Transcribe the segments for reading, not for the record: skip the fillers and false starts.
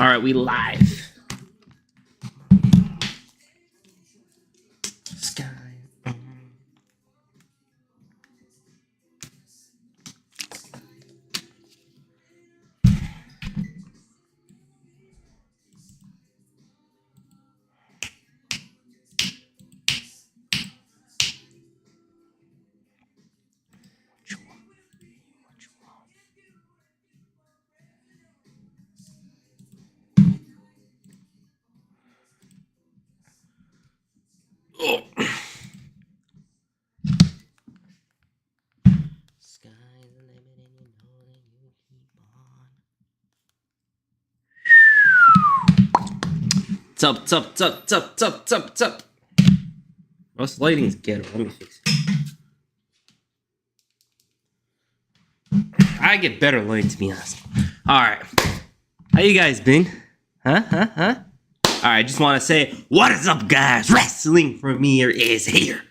All right, we live. Sky. Oh. Sky's the limit and you know that you keep on. What's up? This lighting is ghetto. Let me fix it. I get better lighting, to be honest. Alright. How you guys been? Huh? Alright, just want to say, what is up, guys? Wrestling Premiere is here.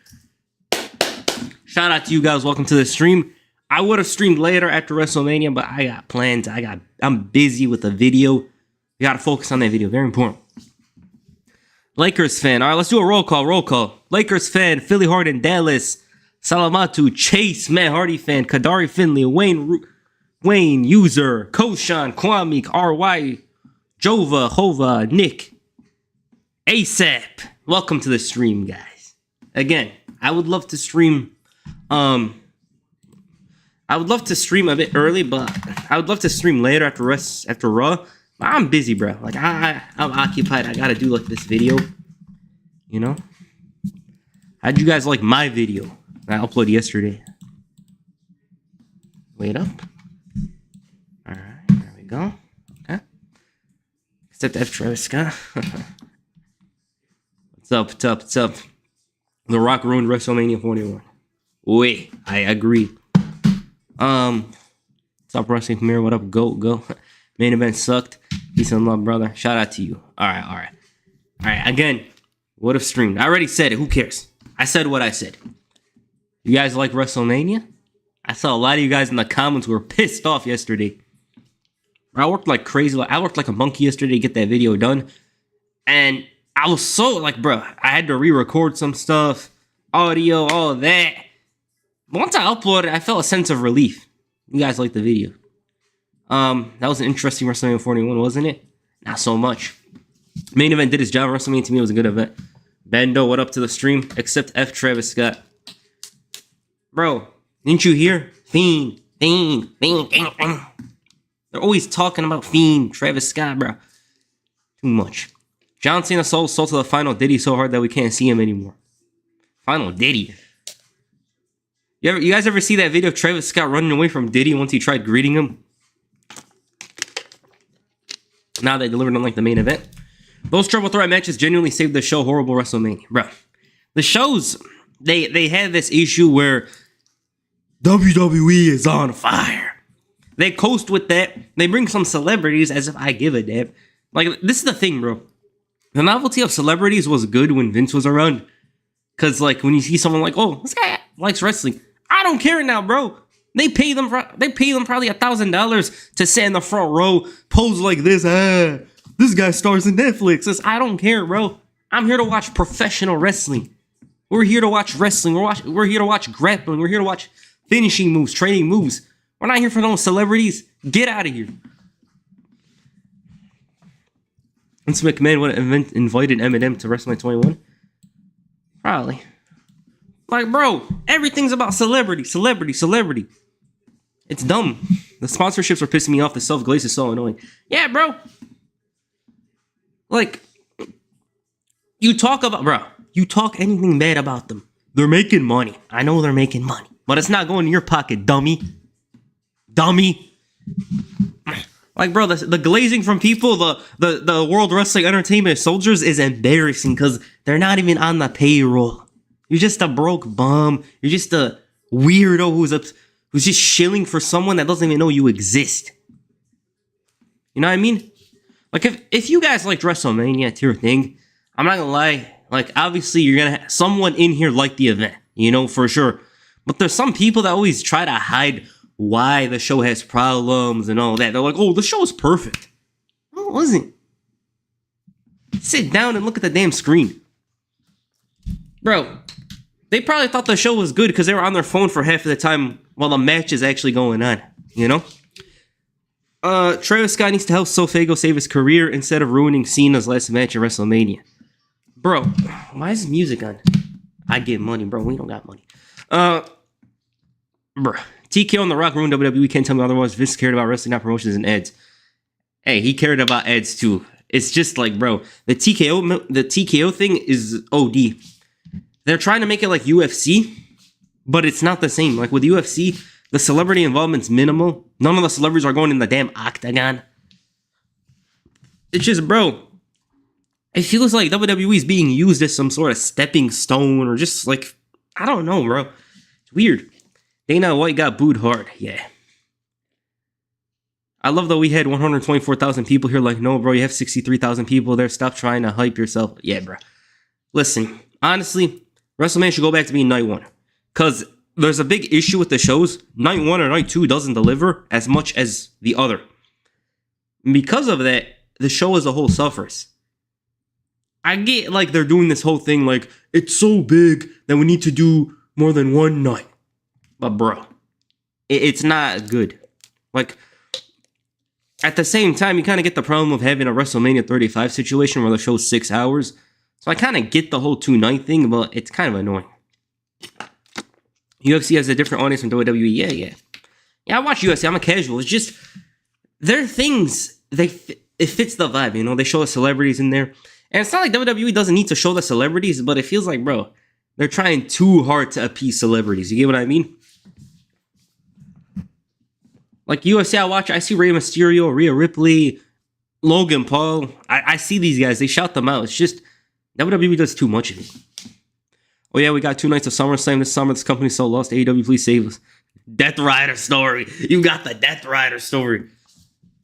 Shout out to you guys. Welcome to the stream. I would have streamed later after WrestleMania, but I got plans. I'm busy with a video. You got to focus on that video. Very important. Lakers fan. All right, let's do a roll call. Lakers fan, Philly Harden, Dallas, Salamatu, Chase, Matt Hardy fan, Kadari Finley, Wayne, User, Koshan, Kwame, RY, Jova, Hova, Nick, ASAP. Welcome to the stream, guys. Again, I would love to stream. I would love to stream a bit early, but I would love to stream later after Raw. I'm busy, bro. Like I'm occupied. I gotta do like this video. You know? How'd you guys like my video I uploaded yesterday? Wait up. Alright, there we go. Okay. Except F. Travis Scott. What's up? The Rock ruined WrestleMania 41. Wait, I agree. What's up, Wrestling Premiere? What up? Go. Main event sucked. Peace and love, brother. Shout out to you. All right. Again, would have streamed. I already said it. Who cares? I said what I said. You guys like WrestleMania? I saw a lot of you guys in the comments who were pissed off yesterday. I worked like crazy. I worked like a monkey yesterday to get that video done. And I was so like, bro, I had to re-record some stuff. Audio, all of that. But once I uploaded, I felt a sense of relief. You guys liked the video. That was an interesting WrestleMania 41, wasn't it? Not so much. Main event did his job. WrestleMania to me was a good event. Bendo, what up to the stream? Except F. Travis Scott. Bro, didn't you hear? Fiend. They're always talking about Fiend, Travis Scott, bro. Too much. John Cena sold to the final Diddy so hard that we can't see him anymore. Final Diddy. You guys ever see that video of Travis Scott running away from Diddy once he tried greeting him? Now they delivered on like the main event. Those triple threat matches genuinely saved the show. Horrible WrestleMania, bro. The shows they had this issue where WWE is on fire. They coast with that. They bring some celebrities as if I give a damn. Like, this is the thing, bro. The novelty of celebrities was good when Vince was around. Cause like when you see someone like, oh, this guy likes wrestling. I don't care now, bro. They pay them probably $1,000 to sit in the front row, pose like this. This guy stars in Netflix. I don't care, bro. I'm here to watch professional wrestling. We're here to watch wrestling. We're here to watch grappling. We're here to watch finishing moves, training moves. We're not here for those celebrities. Get out of here. Vince McMahon would have invited Eminem to WrestleMania 21. Probably. Like, bro, everything's about celebrity. It's dumb. The sponsorships are pissing me off. The self-glaze is so annoying. Yeah, bro. Like, you talk anything bad about them. They're making money. I know they're making money. But it's not going in your pocket, dummy. Like, bro, the glazing from people, the World Wrestling Entertainment soldiers is embarrassing because they're not even on the payroll. You're just a broke bum. You're just a weirdo who's just shilling for someone that doesn't even know you exist. You know what I mean? Like, if you guys liked WrestleMania, it's your thing. I'm not gonna lie. Like, obviously, you're gonna have someone in here like the event, you know, for sure. But there's some people that always try to hide why the show has problems and all that. They're like, oh, the show is perfect. No, it wasn't. Sit down and look at the damn screen. Bro, they probably thought the show was good because they were on their phone for half of the time while the match is actually going on, you know? Travis Scott needs to help Sofago save his career instead of ruining Cena's last match at WrestleMania. Bro, why is music on? I get money, bro. We don't got money. Bro, TKO and The Rock ruined WWE. Can't tell me otherwise. Vince cared about wrestling, not promotions and ads. Hey, he cared about ads too. It's just like, bro, the TKO thing is OD. They're trying to make it like UFC, but it's not the same. Like with UFC, the celebrity involvement's minimal. None of the celebrities are going in the damn octagon. It's just, bro, it feels like WWE is being used as some sort of stepping stone or just like, I don't know, bro. It's weird. Dana White got booed hard. Yeah. I love that we had 124,000 people here. Like, no, bro, you have 63,000 people there. Stop trying to hype yourself. Yeah, bro. Listen, honestly, WrestleMania should go back to being night one. Because there's a big issue with the shows. Night one or night two doesn't deliver as much as the other. Because of that, the show as a whole suffers. I get like they're doing this whole thing like, it's so big that we need to do more than one night. But bro, it's not good. Like, at the same time, you kind of get the problem of having a WrestleMania 35 situation where the show's 6 hours. So I kind of get the whole 2-night thing, but it's kind of annoying. UFC has a different audience from WWE. Yeah. Yeah, I watch UFC. I'm a casual. It's just, their things, it fits the vibe, you know? They show the celebrities in there. And it's not like WWE doesn't need to show the celebrities, but it feels like, bro, they're trying too hard to appease celebrities. You get what I mean? Like UFC, I see Rey Mysterio, Rhea Ripley, Logan Paul. I see these guys. They shout them out. It's just, WWE does too much of it. Oh yeah, we got 2 nights of SummerSlam this summer. This company's so lost. AEW, please save us. Death Rider story. You got the Death Rider story.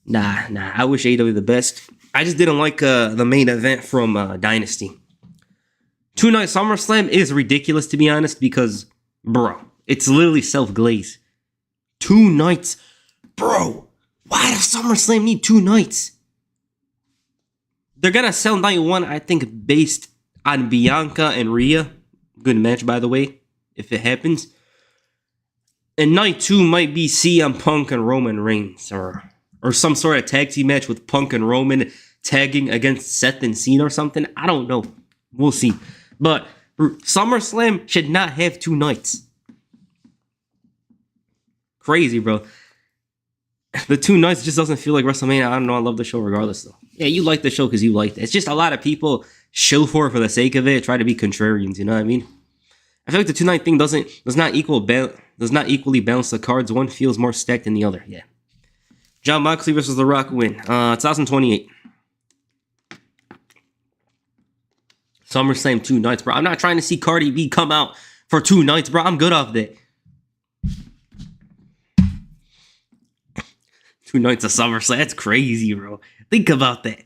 Nah. I wish AEW the best. I just didn't like the main event from Dynasty. 2-night SummerSlam is ridiculous, to be honest, because, bro, it's literally self-glaze. 2 nights. Bro, why does SummerSlam need 2 nights? They're gonna sell night 1, I think, based on Bianca and Rhea. Good match, by the way, if it happens. And night 2 might be CM Punk and Roman Reigns, or some sort of tag team match with Punk and Roman tagging against Seth and Cena or something. I don't know. We'll see. But SummerSlam should not have 2 nights. Crazy, bro. The 2 nights just doesn't feel like WrestleMania. I don't know. I love the show regardless, though. Yeah, you like the show because you liked it. It's just a lot of people shill for it for the sake of it, try to be contrarians. You know what I mean? I feel like the 2-night thing does not equally balance the cards. One feels more stacked than the other. Yeah. Jon Moxley versus The Rock win. 2028. SummerSlam 2 nights, bro. I'm not trying to see Cardi B come out for 2 nights, bro. I'm good off that. 2 nights of SummerSlam. That's crazy, bro. Think about that.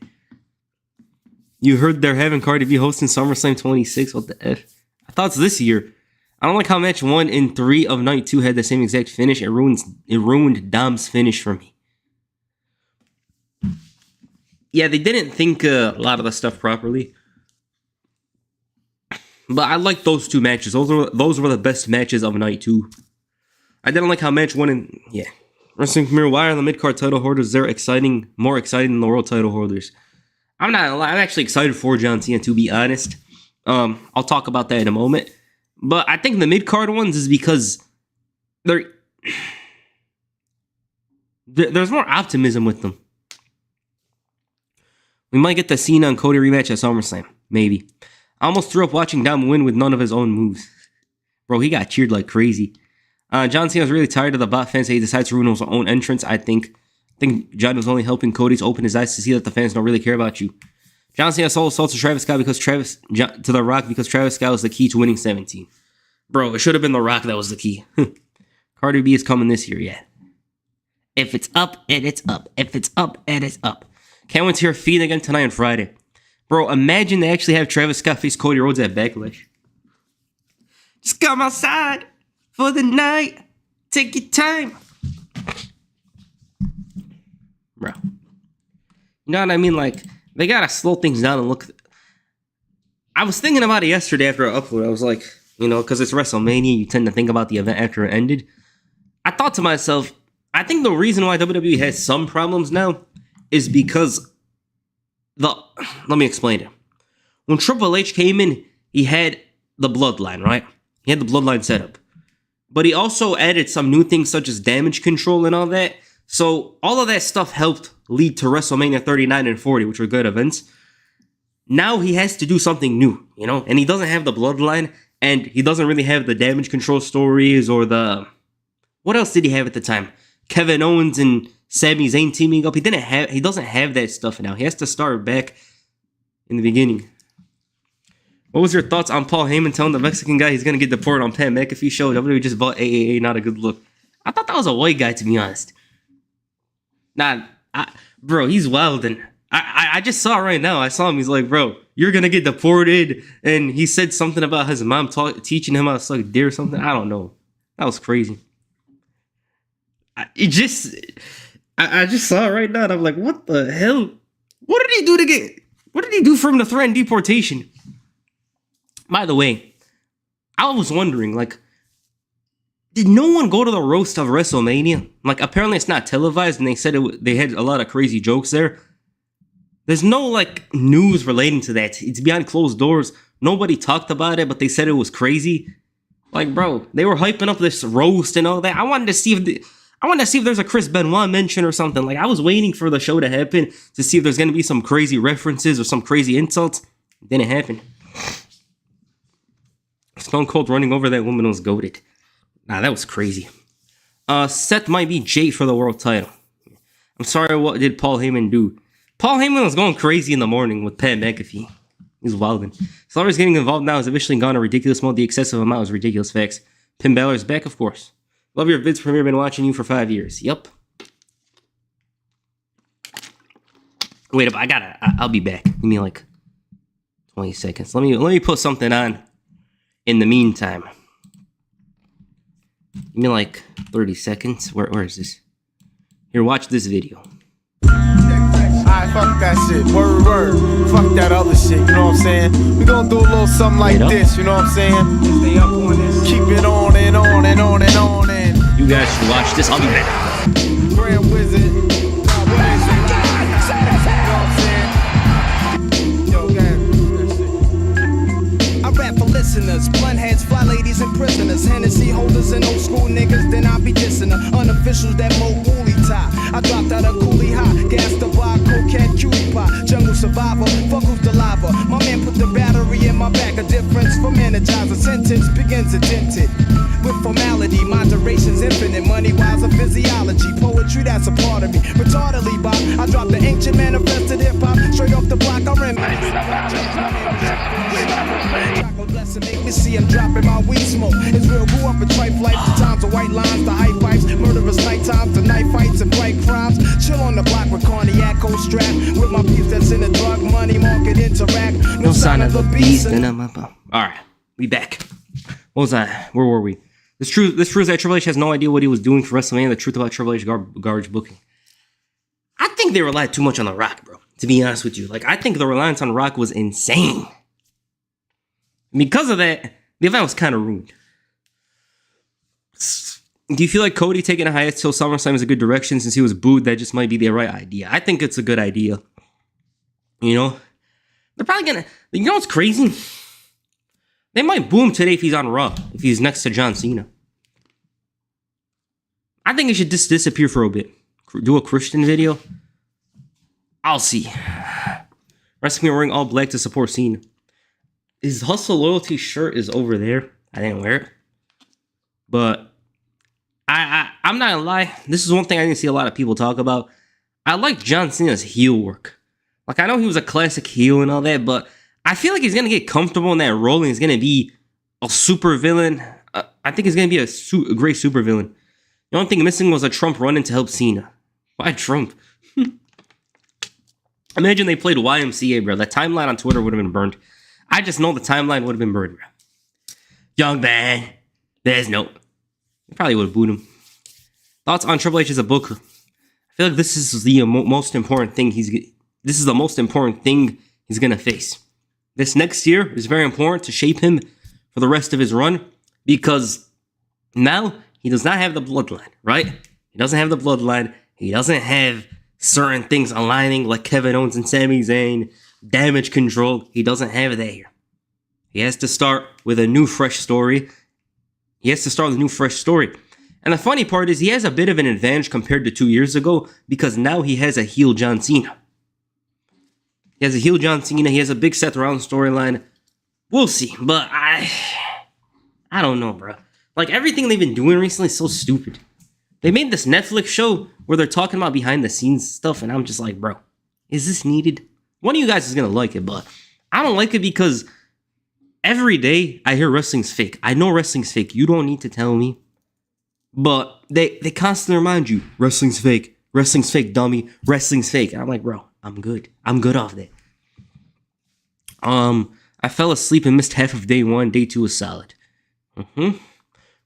You heard they're having Cardi B hosting SummerSlam 26. What the F? I thought it's this year. I don't like how match 1 and 3 of night 2 had the same exact finish. It ruined Dom's finish for me. Yeah, they didn't think a lot of the stuff properly. But I like those 2 matches. Those were the best matches of night 2. I didn't like how match 1 and... Yeah. Wrestling Premier, why are the mid-card title holders there more exciting than the world title holders? I'm not gonna lie, I'm actually excited for John Cena, to be honest. I'll talk about that in a moment. But I think the mid-card ones is because there's more optimism with them. We might get the Cena and Cody rematch at SummerSlam. Maybe. I almost threw up watching Dom win with none of his own moves. Bro, he got cheered like crazy. John Cena's really tired of the bot fans, so he decides to ruin his own entrance, I think. John was only helping Cody to open his eyes to see that the fans don't really care about you. John Cena sold to Travis Scott to The Rock because Travis Scott was the key to winning 17. Bro, it should have been The Rock that was the key. Cardi B is coming this year, yeah. If it's up, and it's up. If it's up, and it's up. Can't wait to hear Fiend again tonight and Friday. Bro, imagine they actually have Travis Scott face Cody Rhodes at Backlash. Just come outside for the night. Take your time. Bro. You know what I mean? Like, They gotta slow things down and look. I was thinking about it yesterday after I uploaded. I was like, because it's WrestleMania, you tend to think about the event after it ended. I thought to myself, I think the reason why WWE has some problems now is because let me explain it. When Triple H came in, he had the bloodline, right? He had the bloodline set up. But he also added some new things such as damage control and all that. So all of that stuff helped lead to WrestleMania 39 and 40, which were good events. Now he has to do something new, and he doesn't have the bloodline, and he doesn't really have the damage control stories or what else did he have at the time? Kevin Owens and Sami Zayn teaming up. He doesn't have that stuff now. He has to start back in the beginning. What was your thoughts on Paul Heyman telling the Mexican guy he's going to get deported on Pat McAfee show? WWE just bought AAA, not a good look. I thought that was a white guy, to be honest. Nah, bro, he's wild. And I just saw it right now. I saw him. He's like, bro, you're going to get deported. And he said something about his mom teaching him how to suck deer or something. I don't know. That was crazy. I just saw it right now. And I'm like, what the hell? What did he do for him to threaten deportation? By the way, I was wondering, did no one go to the roast of WrestleMania? Apparently it's not televised, and they said they had a lot of crazy jokes there. There's no, news relating to that. It's behind closed doors. Nobody talked about it, but they said it was crazy. Bro, they were hyping up this roast and all that. I wanted to see if there's a Chris Benoit mention or something. I was waiting for the show to happen to see if there's going to be some crazy references or some crazy insults. It didn't happen. Stone Cold running over that woman was goated. Nah, that was crazy. Seth might be Jay for the world title. I'm sorry, what did Paul Heyman do? Paul Heyman was going crazy in the morning with Pat McAfee. He's wilding. Celebrities getting involved now has officially gone a ridiculous mode. The excessive amount is ridiculous facts. Finn Balor's back, of course. Love your vids premiere. Been watching you for 5 years. Yup. Wait up, I'll be back. Give me 20 seconds. Let me put something on in the meantime. Give me 30 seconds. Where is this? Here, watch this video. Alright, fuck that shit. Word. Fuck that other shit, you know what I'm saying? We gonna do a little something like this, you know what I'm saying? Stay up on this. Keep it on and on and on and on and. You guys should watch this. I'll be back. Grand Wizard. Listeners, blunt heads, fly ladies, and prisoners, Hennessy holders and old school niggas, then I be dissing her. Unofficials that mo woolly tie. I dropped out of coolie high, gas the bar, coquette, cutie pie, jungle survivor, fuck who's the lava. My man put the battery in my back, a difference from energizer. Sentence begins dented with formality, moderation's infinite, money wise of physiology, poetry that's a part of me. Retardedly, Bob, I dropped the ancient manifested hip hop straight off the block. I reminisce. Make me see him dropping my weed smoke. Israel grew up in tripe life. The times of white lines, the high pipes, murderous night times, the night fights and bright crimes. Chill on the block with cognac, cold strap. With my peeps that's in the drug money market interact. No sign of the beast. Alright, we back. What was that? Where were we? This proves that Triple H has no idea what he was doing for WrestleMania. The truth about Triple H garbage booking. I think they relied too much on The Rock, bro. To be honest with you. I think the reliance on Rock was insane. Because of that, the event was kind of ruined. Do you feel like Cody taking a hiatus till SummerSlam is a good direction since he was booed? That just might be the right idea. I think it's a good idea. They're probably gonna. You know what's crazy? They might boo him today if he's on Raw. If he's next to John Cena. I think he should just disappear for a bit. Do a Christian video. I'll see. WrestleMania wearing all black to support Cena. His Hustle Loyalty shirt is over there. I didn't wear it. But I'm not gonna lie. This is one thing I didn't see a lot of people talk about. I like John Cena's heel work. I know he was a classic heel and all that, but I feel like he's gonna get comfortable in that role and he's gonna be a super villain. I think he's gonna be a great super villain. The only thing missing was a Trump run-in to help Cena. Why Trump? Imagine they played YMCA, bro. That timeline on Twitter would have been burned. I just know the timeline would have been burned, bro. Young man, there's no. They probably would have booed him. Thoughts on Triple H as a booker? I feel like this is the most important thing this is the most important thing he's going to face. This next year is very important to shape him for the rest of his run because now he does not have the bloodline, right? He doesn't have the bloodline. He doesn't have certain things aligning like Kevin Owens and Sami Zayn, damage control. He doesn't have that here. He has to start with a new, fresh story. And the funny part is he has a bit of an advantage compared to 2 years ago because now he has a heel John Cena. He has a big Seth Rollins storyline. We'll see, but I don't know, bro. Like, everything they've been doing recently is so stupid. They made this Netflix show where they're talking about behind the scenes stuff, and I'm just like, bro, is this needed? One of you guys is gonna like it, but I don't like it because every day I hear wrestling's fake. I know wrestling's fake. You don't need to tell me. But they constantly remind you, wrestling's fake, dummy, wrestling's fake. And I'm like, bro, I'm good. I'm good off that. I fell asleep and missed half of day 1. Day 2 was solid. Cody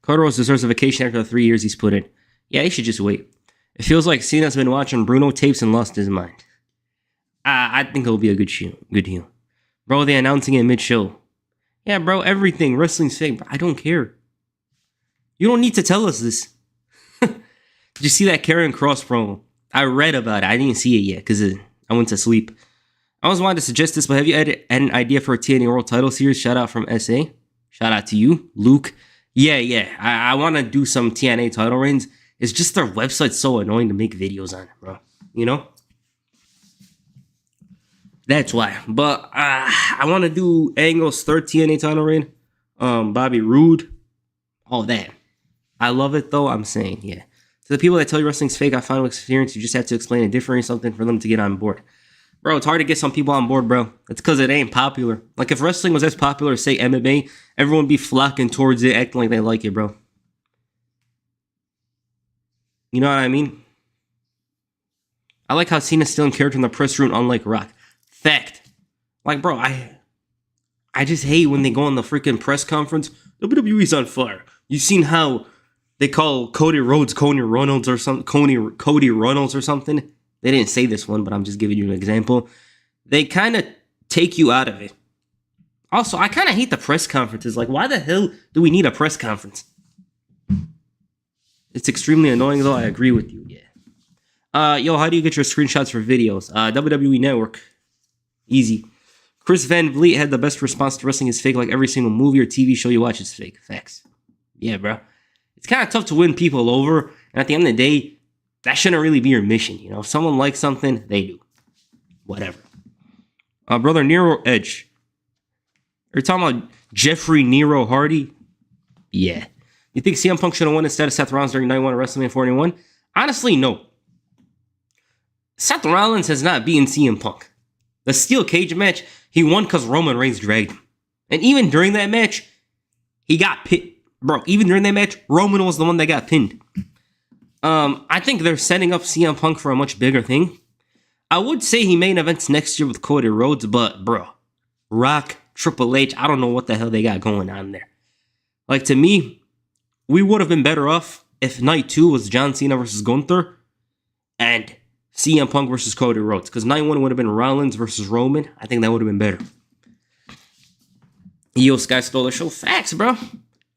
Rhodes deserves a vacation after the 3 years he's put in. Yeah, he should just wait. It feels like Cena's been watching Bruno tapes and lost his mind. I think it'll be a good heel. Bro, they're announcing it mid-show. Yeah, bro, everything. Wrestling's fake. Bro, I don't care. You don't need to tell us this. Did you see that Karrion Kross promo? I read about it. I didn't see it yet because I went to sleep. I always wanted to suggest this, but have you had an idea for a TNA World Title Series? Shout out from SA. Shout out to you, Luke. Yeah. I want to do some TNA title reigns. It's just their website's so annoying to make videos on it, bro. You know? That's why. But I want to do Angle's third TNA title reign. Bobby Roode. All that. I love it, though. I'm saying, yeah. To the people that tell you wrestling's fake, I found experience. You just have to explain it differently, something for them to get on board. Bro, it's hard to get some people on board, bro. It's because it ain't popular. Like, if wrestling was as popular as, say, MMA, everyone would be flocking towards it, acting like they like it, bro. You know what I mean? I like how Cena's still in character in the press room, unlike Rock. Fact. Like, bro, I just hate when they go on the freaking press conference. WWE's on fire. You've seen how they call Cody Rhodes Cody Runnels or something. They didn't say this one, but I'm just giving you an example. They kind of take you out of it. Also, I kind of hate the press conferences. Like, why the hell do we need a press conference? It's extremely annoying, though. I agree with you, yeah. Yo, how do you get your screenshots for videos? WWE Network. Easy. Chris Van Vliet had the best response to wrestling is fake. Like, every single movie or TV show you watch is fake. Facts. Yeah, bro. It's kind of tough to win people over. And at the end of the day, that shouldn't really be your mission, you know? If someone likes something, they do. Whatever. Brother Nero Edge. Are you talking about Jeffrey Nero Hardy? Yeah. You think CM Punk should have won instead of Seth Rollins during Night 1 of WrestleMania 41? Honestly, no. Seth Rollins has not beaten CM Punk. The steel cage match, he won because Roman Reigns dragged him. And even during that match, he got pinned. Bro, even during that match, Roman was the one that got pinned. I think they're setting up CM Punk for a much bigger thing. I would say he main events next year with Cody Rhodes, but bro, Rock, Triple H, I don't know what the hell they got going on there. Like, to me, we would have been better off if Night 2 was John Cena versus Gunther and CM Punk versus Cody Rhodes. Because Night 1 would have been Rollins versus Roman. I think that would have been better. Io Sky stole the show. Facts, bro.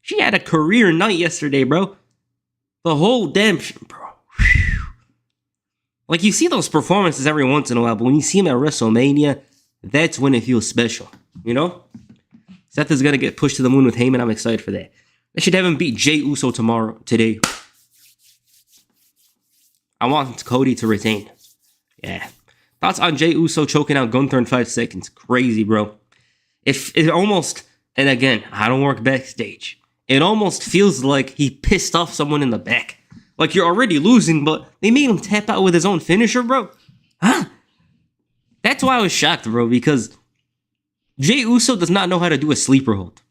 She had a career night yesterday, bro. The whole damn bro. Whew. Like, you see those performances every once in a while, but when you see them at WrestleMania, that's when it feels special, you know? Seth is going to get pushed to the moon with Heyman. I'm excited for that. They should have him beat Jey Uso today. I want Cody to retain. Yeah. Thoughts on Jey Uso choking out Gunther in 5 seconds. Crazy, bro. It almost, and again, I don't work backstage. It almost feels like he pissed off someone in the back. Like, you're already losing, but they made him tap out with his own finisher, bro. Huh? That's why I was shocked, bro, because Jey Uso does not know how to do a sleeper hold.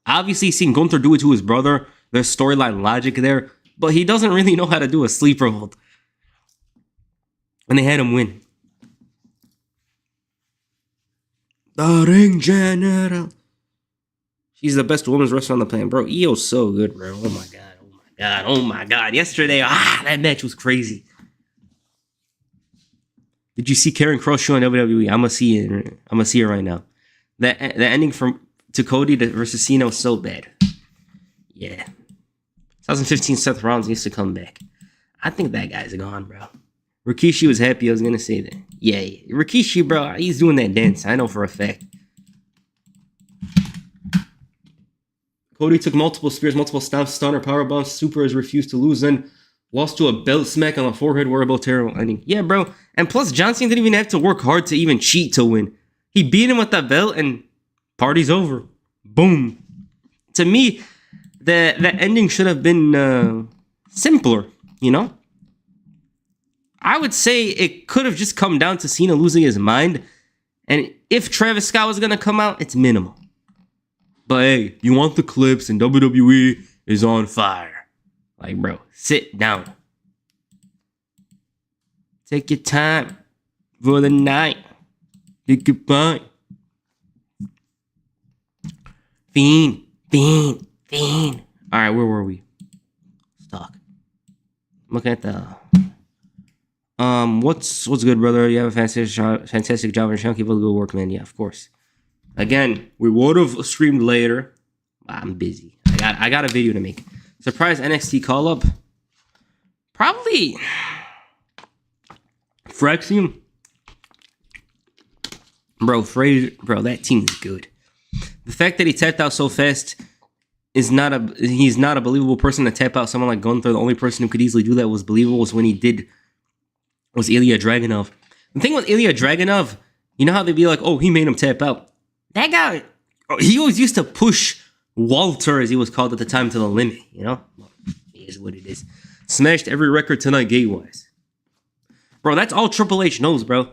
Obviously, seeing Gunther do it to his brother, there's storyline logic there, but he doesn't really know how to do a sleeper hold. And they had him win. The Ring General. She's the best women's wrestler on the planet, bro. Io's so good, bro. Oh my god. Yesterday, that match was crazy. Did you see Karrion Kross show on WWE? I'm gonna see it right now. The ending to Cody versus Cena was so bad. Yeah. 2015 Seth Rollins needs to come back. I think that guy's gone, bro. Rikishi was happy I was gonna say that. Yeah. Rikishi, bro, he's doing that dance. I know for a fact. Cody took multiple spears, multiple stomps, stunner, powerbombs. Super has refused to lose, then lost to a belt smack on the forehead. Horrible, terrible ending. Yeah, bro. And plus, John Cena didn't even have to work hard to even cheat to win. He beat him with that belt, and party's over. Boom. To me, the ending should have been simpler, you know? I would say it could have just come down to Cena losing his mind. And if Travis Scott was going to come out, it's minimal. But hey, you want the clips and WWE is on fire. Like, bro, sit down. Take your time for the night. Take your fine. Fiend. Alright, where were we? Stock. Look at the... What's good, brother? You have a fantastic job and chunk. Keep up the good work, man. Yeah, of course. Again, we would have streamed later. I'm busy. I got a video to make. Surprise NXT call up. Probably Frexium. Bro, that team is good. The fact that he tapped out so fast he's not a believable person to tap out someone like Gunther. The only person who could easily do that was believable was Ilya Dragunov. The thing with Ilya Dragunov, you know how they'd be like, oh, he made him tap out. That guy, he always used to push Walter, as he was called at the time, to the limit, you know? Well, it is what it is. Smashed every record tonight gate-wise. Bro, that's all Triple H knows, bro.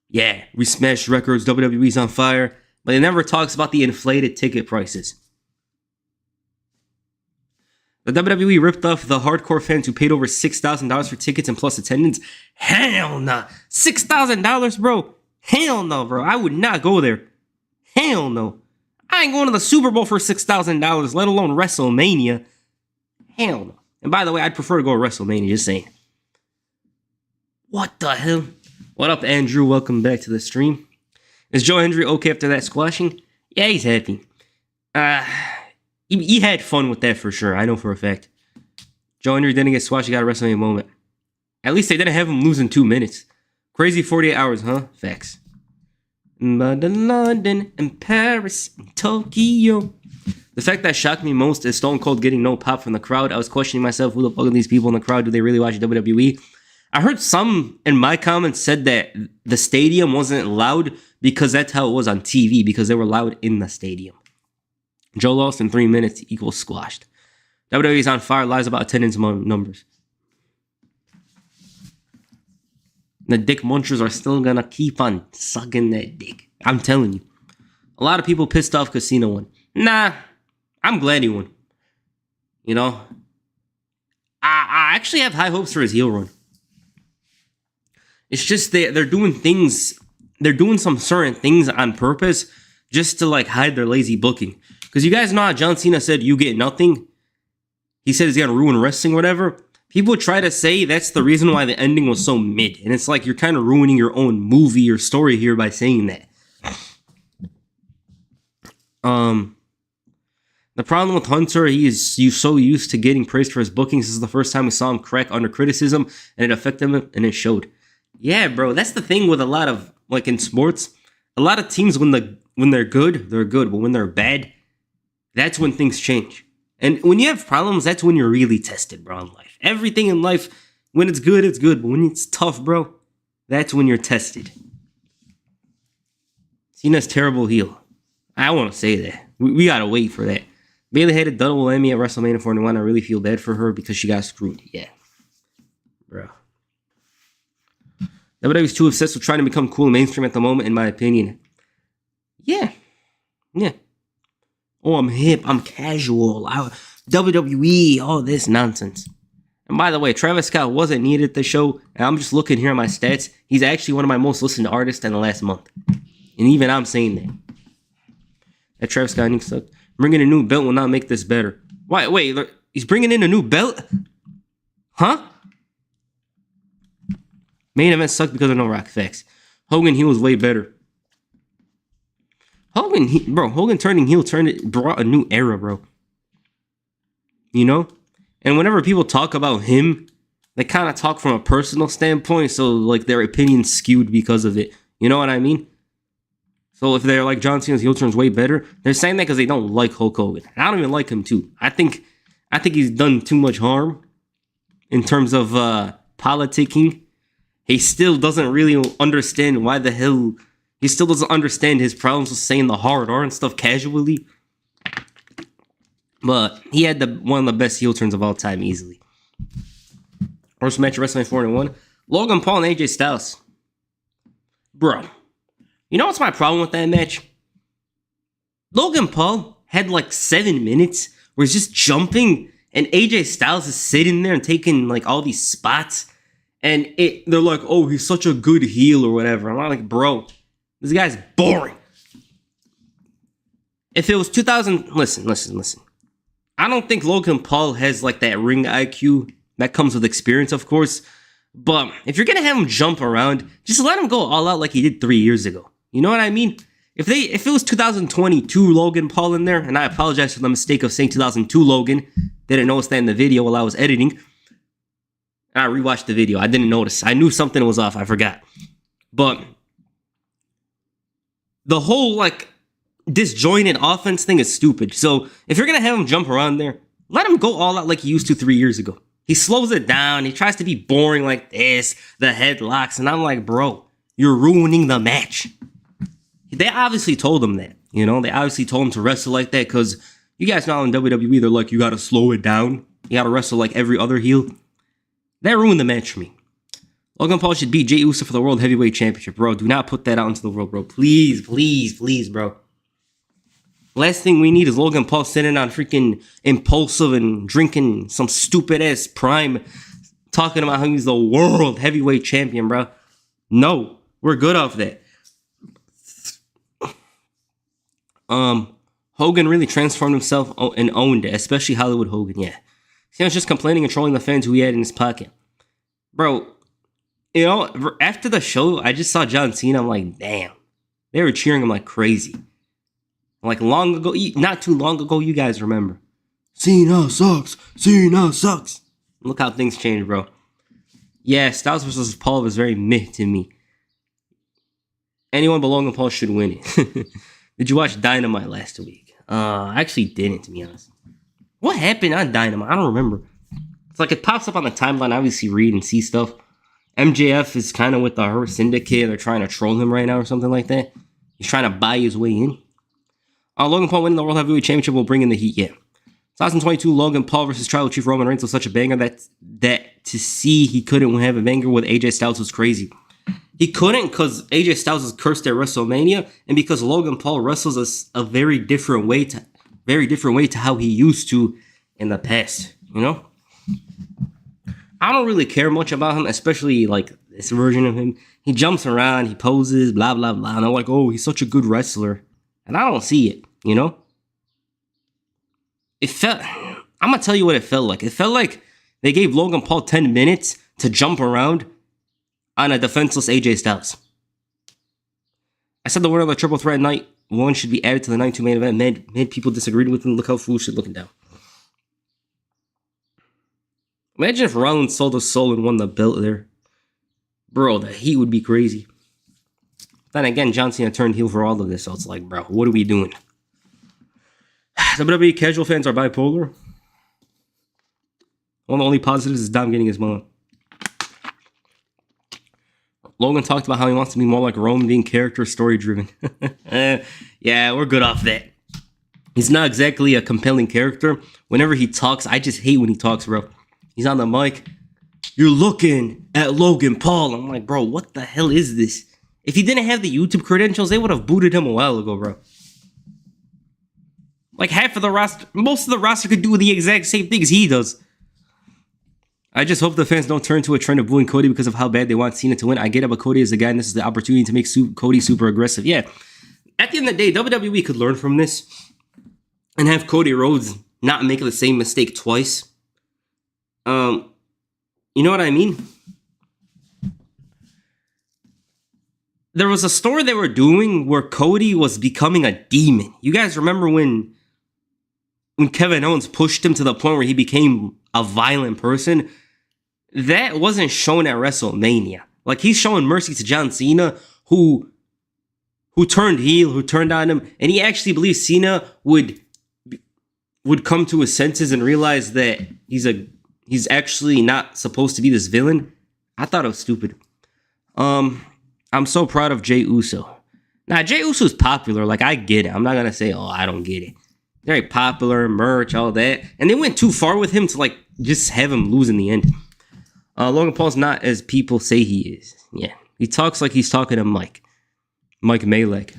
Yeah, we smashed records, WWE's on fire, but he never talks about the inflated ticket prices. The WWE ripped off the hardcore fans who paid over $6,000 for tickets and plus attendance. Hell nah. $6,000, bro? Hell no, bro. I would not go there. Hell no. I ain't going to the Super Bowl for $6,000, let alone WrestleMania. Hell no. And by the way, I'd prefer to go to WrestleMania, just saying. What the hell? What up, Andrew? Welcome back to the stream. Is Joe Hendry okay after that squashing? Yeah, he's happy. He had fun with that for sure. I know for a fact. Joe Hendry didn't get squashed. He got a WrestleMania moment. At least they didn't have him lose in 2 minutes. Crazy 48 hours, huh? Facts. London and Paris and Tokyo. The fact that shocked me most is Stone Cold getting no pop from the crowd. I was questioning myself, who the fuck are these people in the crowd? Do they really watch WWE? I heard some in my comments said that the stadium wasn't loud because that's how it was on TV, because they were loud in the stadium. Joe lost in 3 minutes equals squashed. WWE's on fire, lies about attendance numbers. The dick munchers are still gonna keep on sucking that dick. I'm telling you. A lot of people pissed off because Cena won. Nah, I'm glad he won. You know? I actually have high hopes for his heel run. It's just they're doing things, they're doing some certain things on purpose just to like hide their lazy booking. Because you guys know how John Cena said you get nothing? He said he's gonna ruin wrestling or whatever. People try to say that's the reason why the ending was so mid. And it's like you're kind of ruining your own movie or story here by saying that. The problem with Hunter, he's so used to getting praised for his bookings. This is the first time we saw him crack under criticism, and it affected him, and it showed. Yeah, bro, that's the thing with a lot of, like in sports, a lot of teams, when they're good, they're good. But when they're bad, that's when things change. And when you have problems, that's when you're really tested, bro, in life. Everything in life, when it's good, it's good. But when it's tough, bro, that's when you're tested. Cena's terrible heel. I want to say that. We got to wait for that. Bayley had a double Emmy at WrestleMania 41. I really feel bad for her because she got screwed. Yeah. Bro. WWE's too obsessed with trying to become cool and mainstream at the moment, in my opinion. Yeah. Yeah. Oh, I'm hip. I'm casual. WWE. All this nonsense. And by the way, Travis Scott wasn't needed at the show. And I'm just looking here at my stats. He's actually one of my most listened artists in the last month. And even I'm saying that. That Travis Scott needs to... Bringing a new belt will not make this better. Wait, he's bringing in a new belt? Huh? Main event sucked because of no Rock. Facts. Hogan, he was way better. Hogan turning heel brought a new era, bro. You know? And whenever people talk about him, they kind of talk from a personal standpoint, so like their opinion's skewed because of it. You know what I mean? So if they're like John Cena's heel turn's way better, they're saying that because they don't like Hulk Hogan. I don't even like him too. I think he's done too much harm in terms of politicking. He still doesn't really understand why the hell. He still doesn't understand his problems with saying the hard R and stuff casually. But he had one of the best heel turns of all time, easily. First match of WrestleMania 4-1. Logan Paul and AJ Styles. Bro. You know what's my problem with that match? Logan Paul had like 7 minutes where he's just jumping, and AJ Styles is sitting there and taking like all these spots. And they're like, oh, he's such a good heel or whatever. I'm like, bro, this guy's boring. If it was 2000, listen. I don't think Logan Paul has like that ring IQ that comes with experience, of course. But if you're gonna have him jump around, just let him go all out like he did 3 years ago. You know what I mean? If it was 2022 Logan Paul in there, and I apologize for the mistake of saying 2002 Logan, didn't notice that in the video while I was editing. And I rewatched the video. I didn't notice. I knew something was off. I forgot. But the whole like disjointed offense thing is stupid. So if you're gonna have him jump around there, let him go all out like he used to 3 years ago. He slows it down. He tries to be boring like this, the headlocks, and I'm like, bro, you're ruining the match. They obviously told him that, you know? They obviously told him to wrestle like that because you guys know in WWE, they're like, you gotta slow it down. You gotta wrestle like every other heel. That ruined the match for me. Logan Paul should beat Jey Uso for the World Heavyweight Championship, bro. Do not put that out into the world, bro. Please, bro. Last thing we need is Logan Paul sitting on freaking Impulsive and drinking some stupid-ass Prime, talking about how he's the World Heavyweight Champion, bro. No, we're good off that. Hogan really transformed himself and owned it, especially Hollywood Hogan, yeah. He was just complaining and trolling the fans who he had in his pocket. Bro, you know, after the show, I just saw John Cena. I'm like, damn. They were cheering him like crazy. Like long ago, not too long ago, you guys remember. Cena sucks. Look how things changed, bro. Yeah, Styles versus Paul was very meh to me. Anyone but Logan Paul should win it. Did you watch Dynamite last week? I actually didn't, to be honest. What happened on Dynamite? I don't remember. It's like it pops up on the timeline. I obviously read and see stuff. MJF is kind of with the Hurt Syndicate. They're trying to troll him right now or something like that. He's trying to buy his way in. Logan Paul winning the World Heavyweight Championship will bring in the heat, yeah. 2022 Logan Paul versus Tribal Chief Roman Reigns was such a banger that to see he couldn't have a banger with AJ Styles was crazy. He couldn't because AJ Styles is cursed at WrestleMania, and because Logan Paul wrestles a very different way to how he used to in the past, you know? I don't really care much about him, especially like this version of him. He jumps around, he poses, blah, blah, blah. And I'm like, oh, he's such a good wrestler. And I don't see it, you know? I'm going to tell you what it felt like. It felt like they gave Logan Paul 10 minutes to jump around on a defenseless AJ Styles. I said the winner of the Triple Threat Night 1 should be added to the Night 2 main event. Mad people disagreed with him. Look how foolish they're looking down. Imagine if Rollins sold his soul and won the belt there. Bro, the heat would be crazy. Then again, John Cena turned heel for all of this, so it's like, bro, what are we doing? WWE casual fans are bipolar. One of the only positives is Dom getting his moment. Logan talked about how he wants to be more like Roman, being character story driven. Yeah, we're good off that. He's not exactly a compelling character. Whenever he talks, I just hate when he talks, bro. He's on the mic. You're looking at Logan Paul. I'm like, bro, what the hell is this? If he didn't have the YouTube credentials, they would have booted him a while ago, bro. Like half of the roster, most of the roster could do the exact same things he does. I just hope the fans don't turn to a trend of booing Cody because of how bad they want Cena to win. I get it, but Cody is the guy, and this is the opportunity to make Cody super aggressive. Yeah. At the end of the day, WWE could learn from this and have Cody Rhodes not make the same mistake twice. You know what I mean? there was a story they were doing where Cody was becoming a demon. You guys remember when Kevin Owens pushed him to the point where he became a violent person? That wasn't shown at WrestleMania. Like, he's showing mercy to John Cena, who turned heel, who turned on him, and he actually believes Cena would come to his senses and realize that he's actually not supposed to be this villain. I thought it was stupid. I'm so proud of Jey Uso. Now, Jey Uso's popular. Like, I get it. I'm not going to say, oh, I don't get it. Very popular, merch, all that. And they went too far with him to, like, just have him lose in the end. Logan Paul's not as people say he is. Yeah. He talks like he's talking to Mike Malek.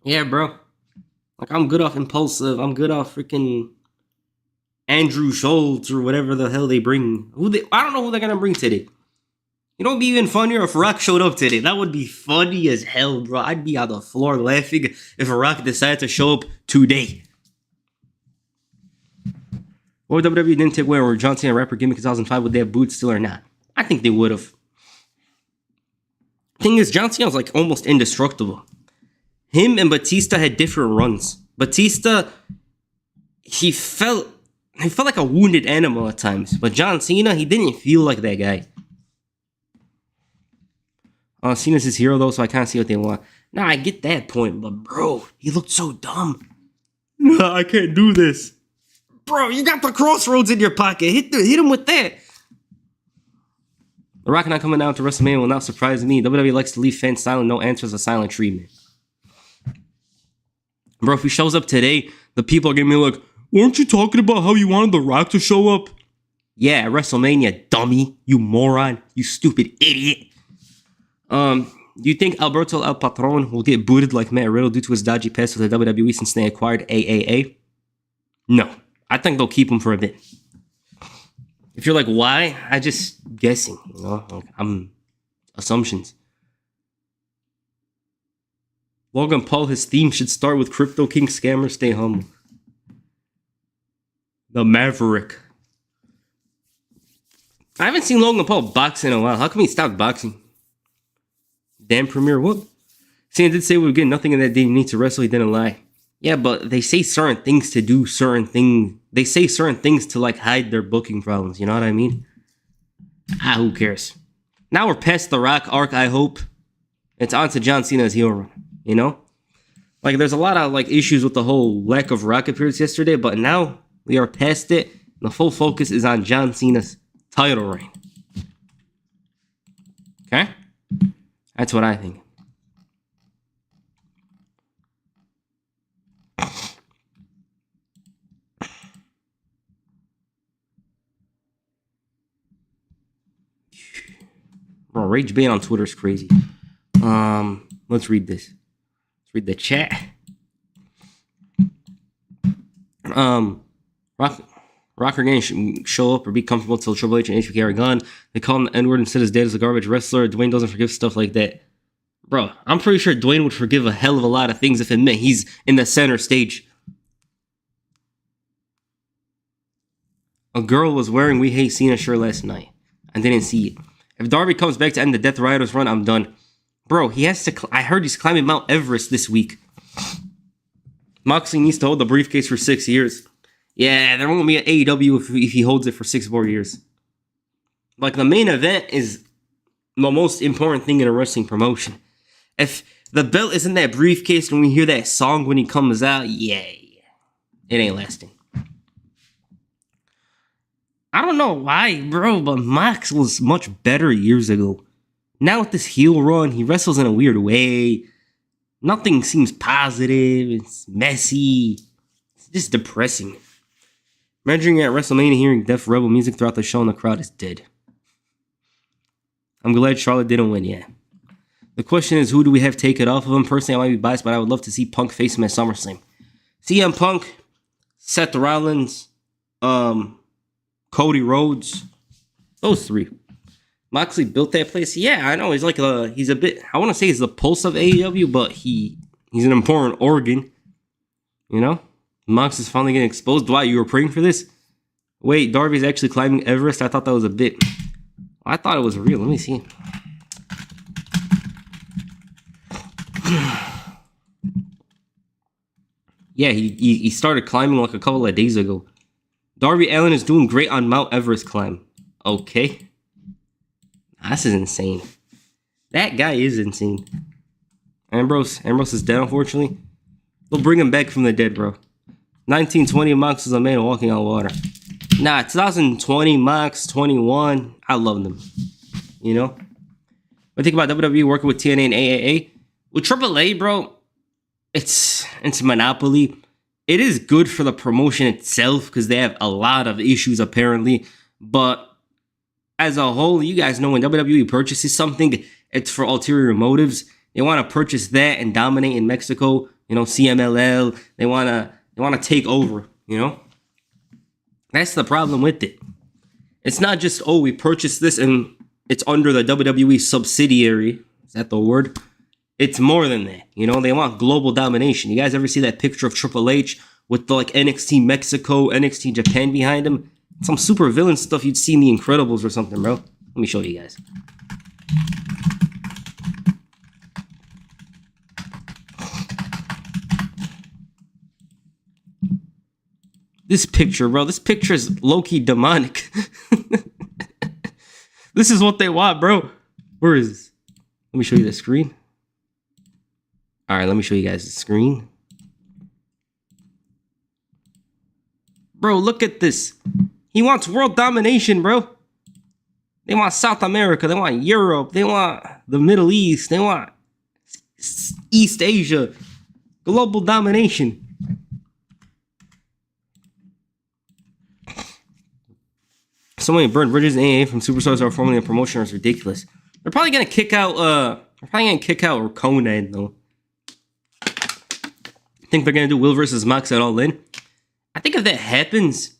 Yeah, bro. Like, I'm good off Impulsive. I'm good off freaking Andrew Schultz or whatever the hell they bring. I don't know who they're going to bring today. You know, it'd be even funnier if Rock showed up today. That would be funny as hell, bro. I'd be on the floor laughing if Rock decided to show up today. Or WWE didn't take away where John Cena rapper gimmick in 2005, would they have boots still or not? I think they would have. Thing is, John Cena was like almost indestructible. Him and Batista had different runs. Batista, he felt like a wounded animal at times. But John Cena, he didn't feel like that guy. Cena's his hero though, so I can't see what they want. Nah, I get that point, but bro, he looked so dumb. Nah, I can't do this. Bro, you got the crossroads in your pocket. Hit him with that. The Rock not coming out to WrestleMania will not surprise me. WWE likes to leave fans silent. No answers, a silent treatment. Bro, if he shows up today, the people are gonna be like, weren't you talking about how you wanted The Rock to show up? Yeah, WrestleMania, dummy. You moron. You stupid idiot. Do you think Alberto El Patron will get booted like Matt Riddle due to his dodgy past with the WWE since they acquired AAA? No. I think they'll keep him for a bit. If you're like, why? I just guessing, you know? Like, I'm assumptions. Logan Paul, his theme should start with Crypto King Scammer, stay humble. The Maverick. I haven't seen Logan Paul box in a while. How come he stopped boxing? Damn Premier, what? Cena did say we would get nothing in that day. You need to wrestle. He didn't lie. Yeah, but they say certain things to do certain things. They say certain things to like hide their booking problems. You know what I mean? Who cares? Now we're past the Rock arc, I hope. It's on to John Cena's heel run. You know? Like, there's a lot of like issues with the whole lack of Rock appearance yesterday, but now we are past it. The full focus is on John Cena's title reign. Okay? That's what I think. Bro, Rage Bait on Twitter is crazy. Let's read this. Let's read the chat. Rocker Gang should show up or be comfortable till Triple H and HBK are gone. They call him the N-word and said his dad is a garbage wrestler. Dwayne doesn't forgive stuff like that. Bro, I'm pretty sure Dwayne would forgive a hell of a lot of things if it meant he's in the center stage. A girl was wearing We Hate Cena shirt last night. I didn't see it. If Darby comes back to end the Death Riders run, I'm done. Bro, he has to... I heard he's climbing Mount Everest this week. Moxley needs to hold the briefcase for 6 years. Yeah, there won't be an AEW if he holds it for 6 more years. Like, the main event is the most important thing in a wrestling promotion. If the belt is in that briefcase and we hear that song when he comes out, yeah. It ain't lasting. I don't know why, bro, but Mox was much better years ago. Now with this heel run, he wrestles in a weird way. Nothing seems positive. It's messy. It's just depressing. Imagine at WrestleMania hearing Def Rebel music throughout the show and the crowd is dead. I'm glad Charlotte didn't win, yeah. The question is, who do we have take it off of him? Personally, I might be biased, but I would love to see Punk face him at SummerSlam. CM Punk, Seth Rollins, Cody Rhodes, those three. Moxley built that place. Yeah, I know. He's like he's a bit, I want to say he's the pulse of AEW, but he's an important organ. You know? Mox is finally getting exposed. Dwight, you were praying for this? Wait, Darby's actually climbing Everest? I thought that was a bit. I thought it was real. Let me see. Yeah, he started climbing like a couple of days ago. Darby Allin is doing great on Mount Everest climb. Okay. This is insane. That guy is insane. Ambrose is dead, unfortunately. They'll bring him back from the dead, bro. 1920, Mox was a man walking on water. Nah, 2020, Mox, 21. I love them. You know? What do you think about WWE working with TNA and AAA? With AAA, bro, it's monopoly. It is good for the promotion itself because they have a lot of issues apparently. But as a whole, you guys know when WWE purchases something, it's for ulterior motives. They want to purchase that and dominate in Mexico. You know, CMLL. They want to take over. You know, that's the problem with it. It's not just, oh, we purchased this and it's under the WWE subsidiary. Is that the word? It's more than that. You know, they want global domination. You guys ever see that picture of Triple H with the like NXT Mexico, NXT Japan behind him? Some super villain stuff you'd see in The Incredibles or something, bro. Let me show you guys. This picture, bro. This picture is low-key demonic. This is what they want, bro. Where is this? Let me show you the screen. All right, let me show you guys the screen. Bro, look at this. He wants world domination, bro. They want South America. They want Europe. They want the Middle East. They want East Asia. Global domination. So many burned bridges in AA from superstars that are formerly in promotion is ridiculous. They're probably gonna kick out Conan though. Think they're gonna do Will versus Mox at All In? I think if that happens,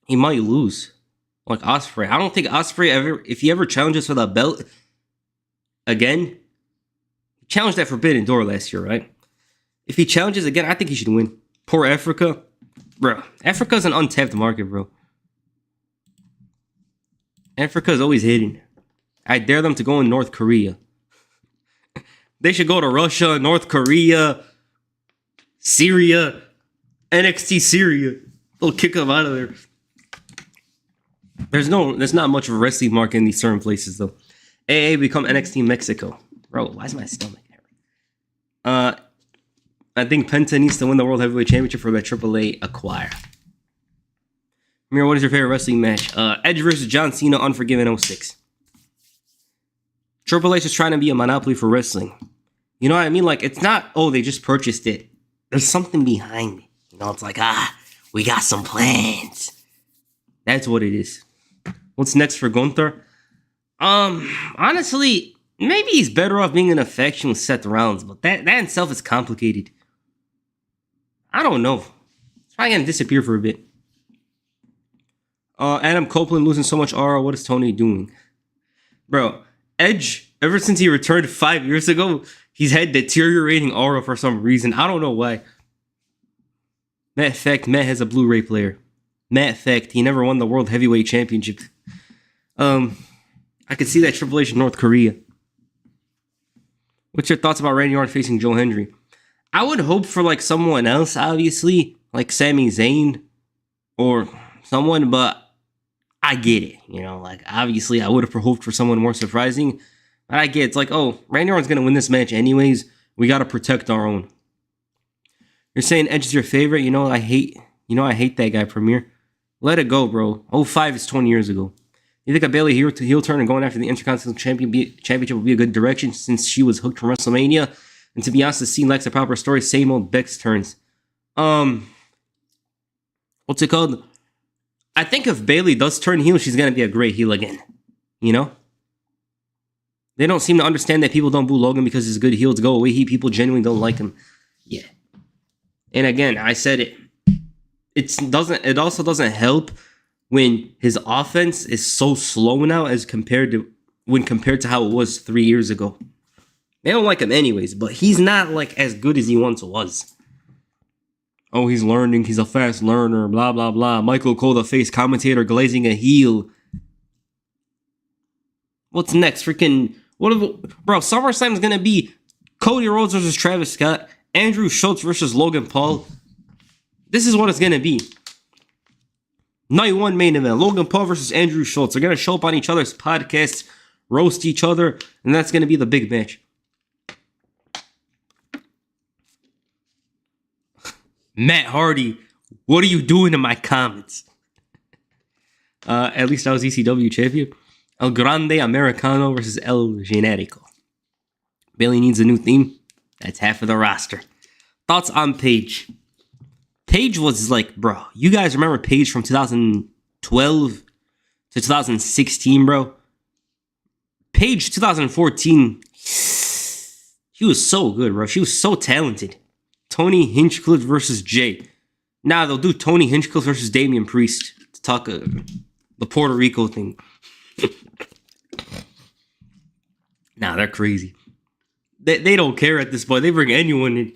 he might lose. Like Ospreay. I don't think Ospreay ever, if he ever challenges for the belt again, he challenged that Forbidden Door last year, right? If he challenges again, I think he should win. Poor Africa. Bro, Africa's an untapped market, bro. Africa's always hidden. I dare them to go in North Korea. They should go to Russia, North Korea, Syria, NXT Syria. They'll kick them out of there. There's not much of a wrestling market in these certain places though. AA become NXT Mexico. Bro, why is my stomach hurting? I think Penta needs to win the World Heavyweight Championship for that AAA acquire. Amir, what is your favorite wrestling match? Edge versus John Cena, Unforgiven 06. Triple H is trying to be a monopoly for wrestling. You know what I mean? Like, it's not, oh, they just purchased it. There's something behind it. You know, it's like, we got some plans. That's what it is. What's next for Gunther? Honestly, maybe he's better off being in a faction with Seth Rollins, but that in itself is complicated. I don't know. It's probably gonna disappear for a bit. Adam Copeland losing so much aura. What is Tony doing? Bro, Edge, ever since he returned 5 years ago, he's had deteriorating aura for some reason. I don't know why. Matter of fact, Matt has a Blu-ray player. Matter of fact, he never won the World Heavyweight Championship. I could see that Triple H in North Korea. What's your thoughts about Randy Orton facing Joe Hendry? I would hope for like someone else, obviously, like Sami Zayn or someone, but I get it, you know, like, obviously, I would have hoped for someone more surprising, but I get it. It's like, oh, Randy Orton's going to win this match anyways. We got to protect our own. You're saying Edge is your favorite? I hate that guy, Premier. Let it go, bro. 05 is 20 years ago. You think a Bayley heel turn and going after the Intercontinental Championship would be a good direction since she was hooked from WrestleMania? And to be honest, the scene lacks a proper story. Same old Bex turns. What's it called? I think if Bayley does turn heel, she's going to be a great heel again. You know? They don't seem to understand that people don't boo Logan because his good heels go away. People genuinely don't like him. Yeah. And again, I said it. It also doesn't help when his offense is so slow now compared to how it was 3 years ago. They don't like him anyways, but he's not like as good as he once was. Oh, he's learning. He's a fast learner. Blah, blah, blah. Michael Cole, the face commentator, glazing a heel. What's next? Bro, SummerSlam's going to be Cody Rhodes versus Travis Scott. Andrew Schultz versus Logan Paul. This is what it's going to be. Night 1 main event. Logan Paul versus Andrew Schultz. They're going to show up on each other's podcasts, roast each other, and that's going to be the big match. Matt Hardy, what are you doing in my comments? At least I was ECW champion. El Grande Americano versus El Generico. Bailey needs a new theme. That's half of the roster. Thoughts on Paige? Paige was like, bro, you guys remember Paige from 2012 to 2016, bro? Paige 2014, she was so good, bro. She was so talented. Tony Hinchcliffe versus Jay. Nah, they'll do Tony Hinchcliffe versus Damian Priest to talk the Puerto Rico thing. Nah, they're crazy. They don't care at this point. They bring anyone in.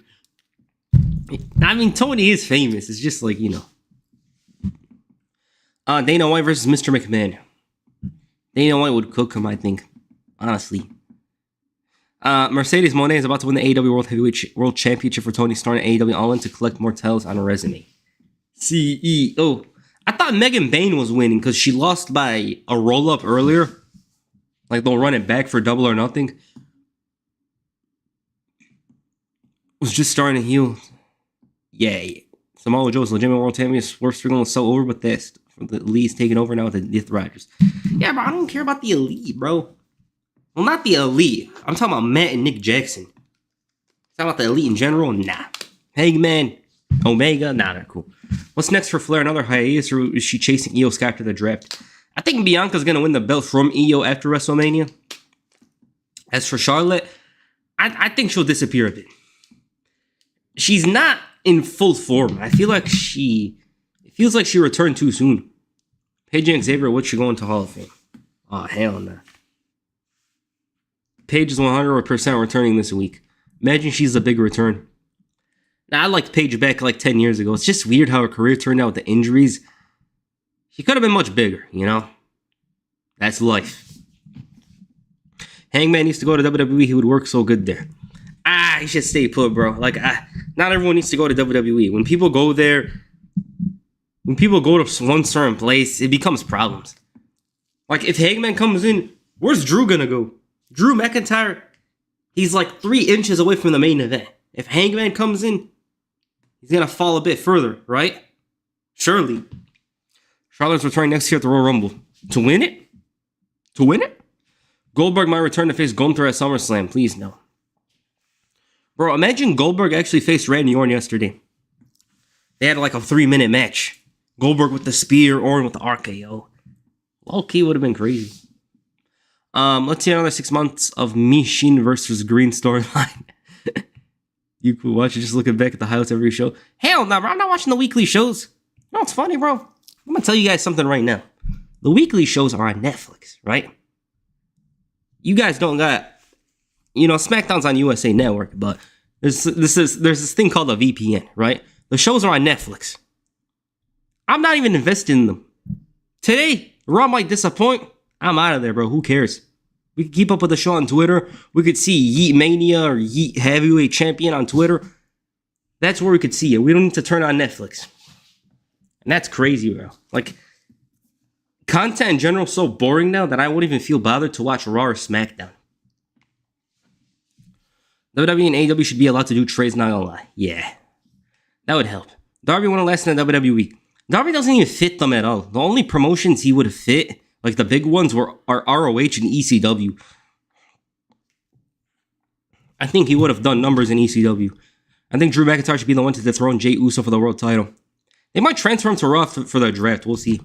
I mean, Tony is famous. It's just like, you know. Dana White versus Mr. McMahon. Dana White would cook him, I think. Honestly. Mercedes Moné is about to win the AEW World Heavyweight World Championship for Tony Storm and AEW All-In to collect more titles on a resume. CEO. I thought Megan Bayne was winning because she lost by a roll-up earlier. Like, they'll run it back for Double or Nothing. Was just starting to heal. Yeah. Samoa Joe's legitimate world champion. Swerve Strickland was so over, but this. The Elite's taking over now with the Death Riders. Yeah, bro, I don't care about the Elite, bro. Well, not the Elite. I'm talking about Matt and Nick Jackson. Talking about the Elite in general? Nah. Hangman, Omega, nah, they're cool. What's next for Flair? Another hiatus, or is she chasing Io Sky after the draft? I think Bianca's going to win the belt from Io after WrestleMania. As for Charlotte, I think she'll disappear a bit. She's not in full form. It feels like she returned too soon. Paige and Xavier, what's she going to Hall of Fame? Oh, hell no. Paige is 100% returning this week. Imagine she's a big return. Now, I liked Paige back like 10 years ago. It's just weird how her career turned out with the injuries. She could have been much bigger, you know? That's life. Hangman needs to go to WWE. He would work so good there. He should stay put, bro. Like, not everyone needs to go to WWE. When people go there, when people go to one certain place, it becomes problems. Like, if Hangman comes in, where's Drew gonna go? Drew McIntyre, he's like 3 inches away from the main event. If Hangman comes in, he's gonna fall a bit further, right? Surely. Charlotte's returning next year at the Royal Rumble. To win it? To win it? Goldberg might return to face Gunther at SummerSlam. Please, no. Bro, imagine Goldberg actually faced Randy Orton yesterday. They had like a 3-minute match. Goldberg with the spear, Orton with the RKO. Low-key would have been crazy. Let's see another 6 months of Michin versus Green storyline. You could watch it just looking back at the highlights of every show. Hell no, bro. I'm not watching the weekly shows. You know what's funny, bro? I'm going to tell you guys something right now. The weekly shows are on Netflix, right? You guys don't got... You know, SmackDown's on USA Network, but there's this thing called a VPN, right? The shows are on Netflix. I'm not even invested in them. Today, Raw might disappoint. I'm out of there, bro. Who cares? We could keep up with the show on Twitter. We could see Yeet Mania or Yeet Heavyweight Champion on Twitter. That's where we could see it. We don't need to turn on Netflix. And that's crazy, bro. Like, content in general is so boring now that I wouldn't even feel bothered to watch Raw or SmackDown. WWE and AEW should be allowed to do trades, not gonna lie. Yeah. That would help. Darby wouldn't last in the WWE. Darby doesn't even fit them at all. The only promotions he would have fit, like the big ones, are ROH and ECW. I think he would have done numbers in ECW. I think Drew McIntyre should be the one to dethrone Jey Uso for the world title. They might transfer him to Raw for the draft. We'll see.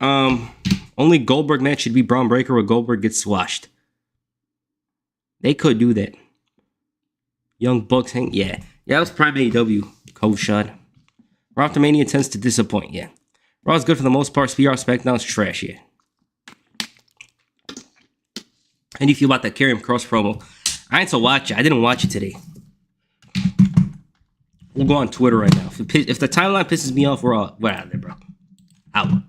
Only Goldberg match should be Braun Breaker where Goldberg gets squashed. They could do that. Young Bucks hang. Yeah, that was prime AEW. Cold shot. Raw after Mania tends to disappoint. Yeah. Raw's good for the most part. PR SmackDown's trash. Yeah. How do you feel about that Karrion Kross promo? I had to watch it. I didn't watch it today. We'll go on Twitter right now. If the timeline pisses me off, we're out of there, bro. Out.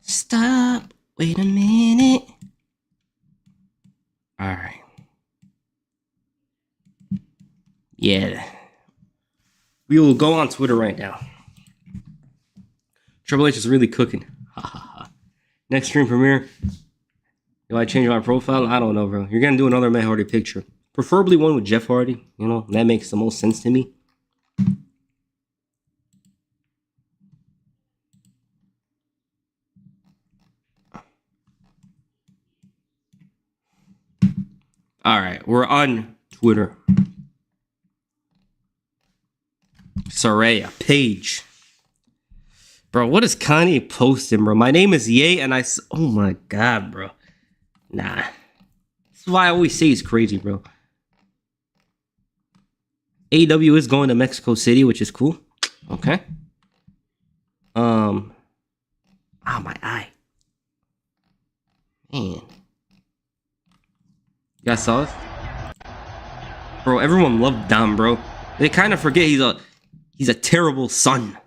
Stop. Wait a minute. All Yeah. We will go on Twitter right now. Triple H is really cooking. Next stream premiere. Do I change my profile? I don't know, bro. You're gonna do another Matt Hardy picture. Preferably one with Jeff Hardy. You know, that makes the most sense to me. Alright, we're on Twitter. Saraya, Paige. Bro, what is Kanye posting, bro? My name is Ye, and oh my god, bro. Nah. This is why I always say he's crazy, bro. AEW is going to Mexico City, which is cool. Okay. My eye. Man. You guys saw it? Bro, everyone loved Dom, bro. They kind of forget he's a terrible son.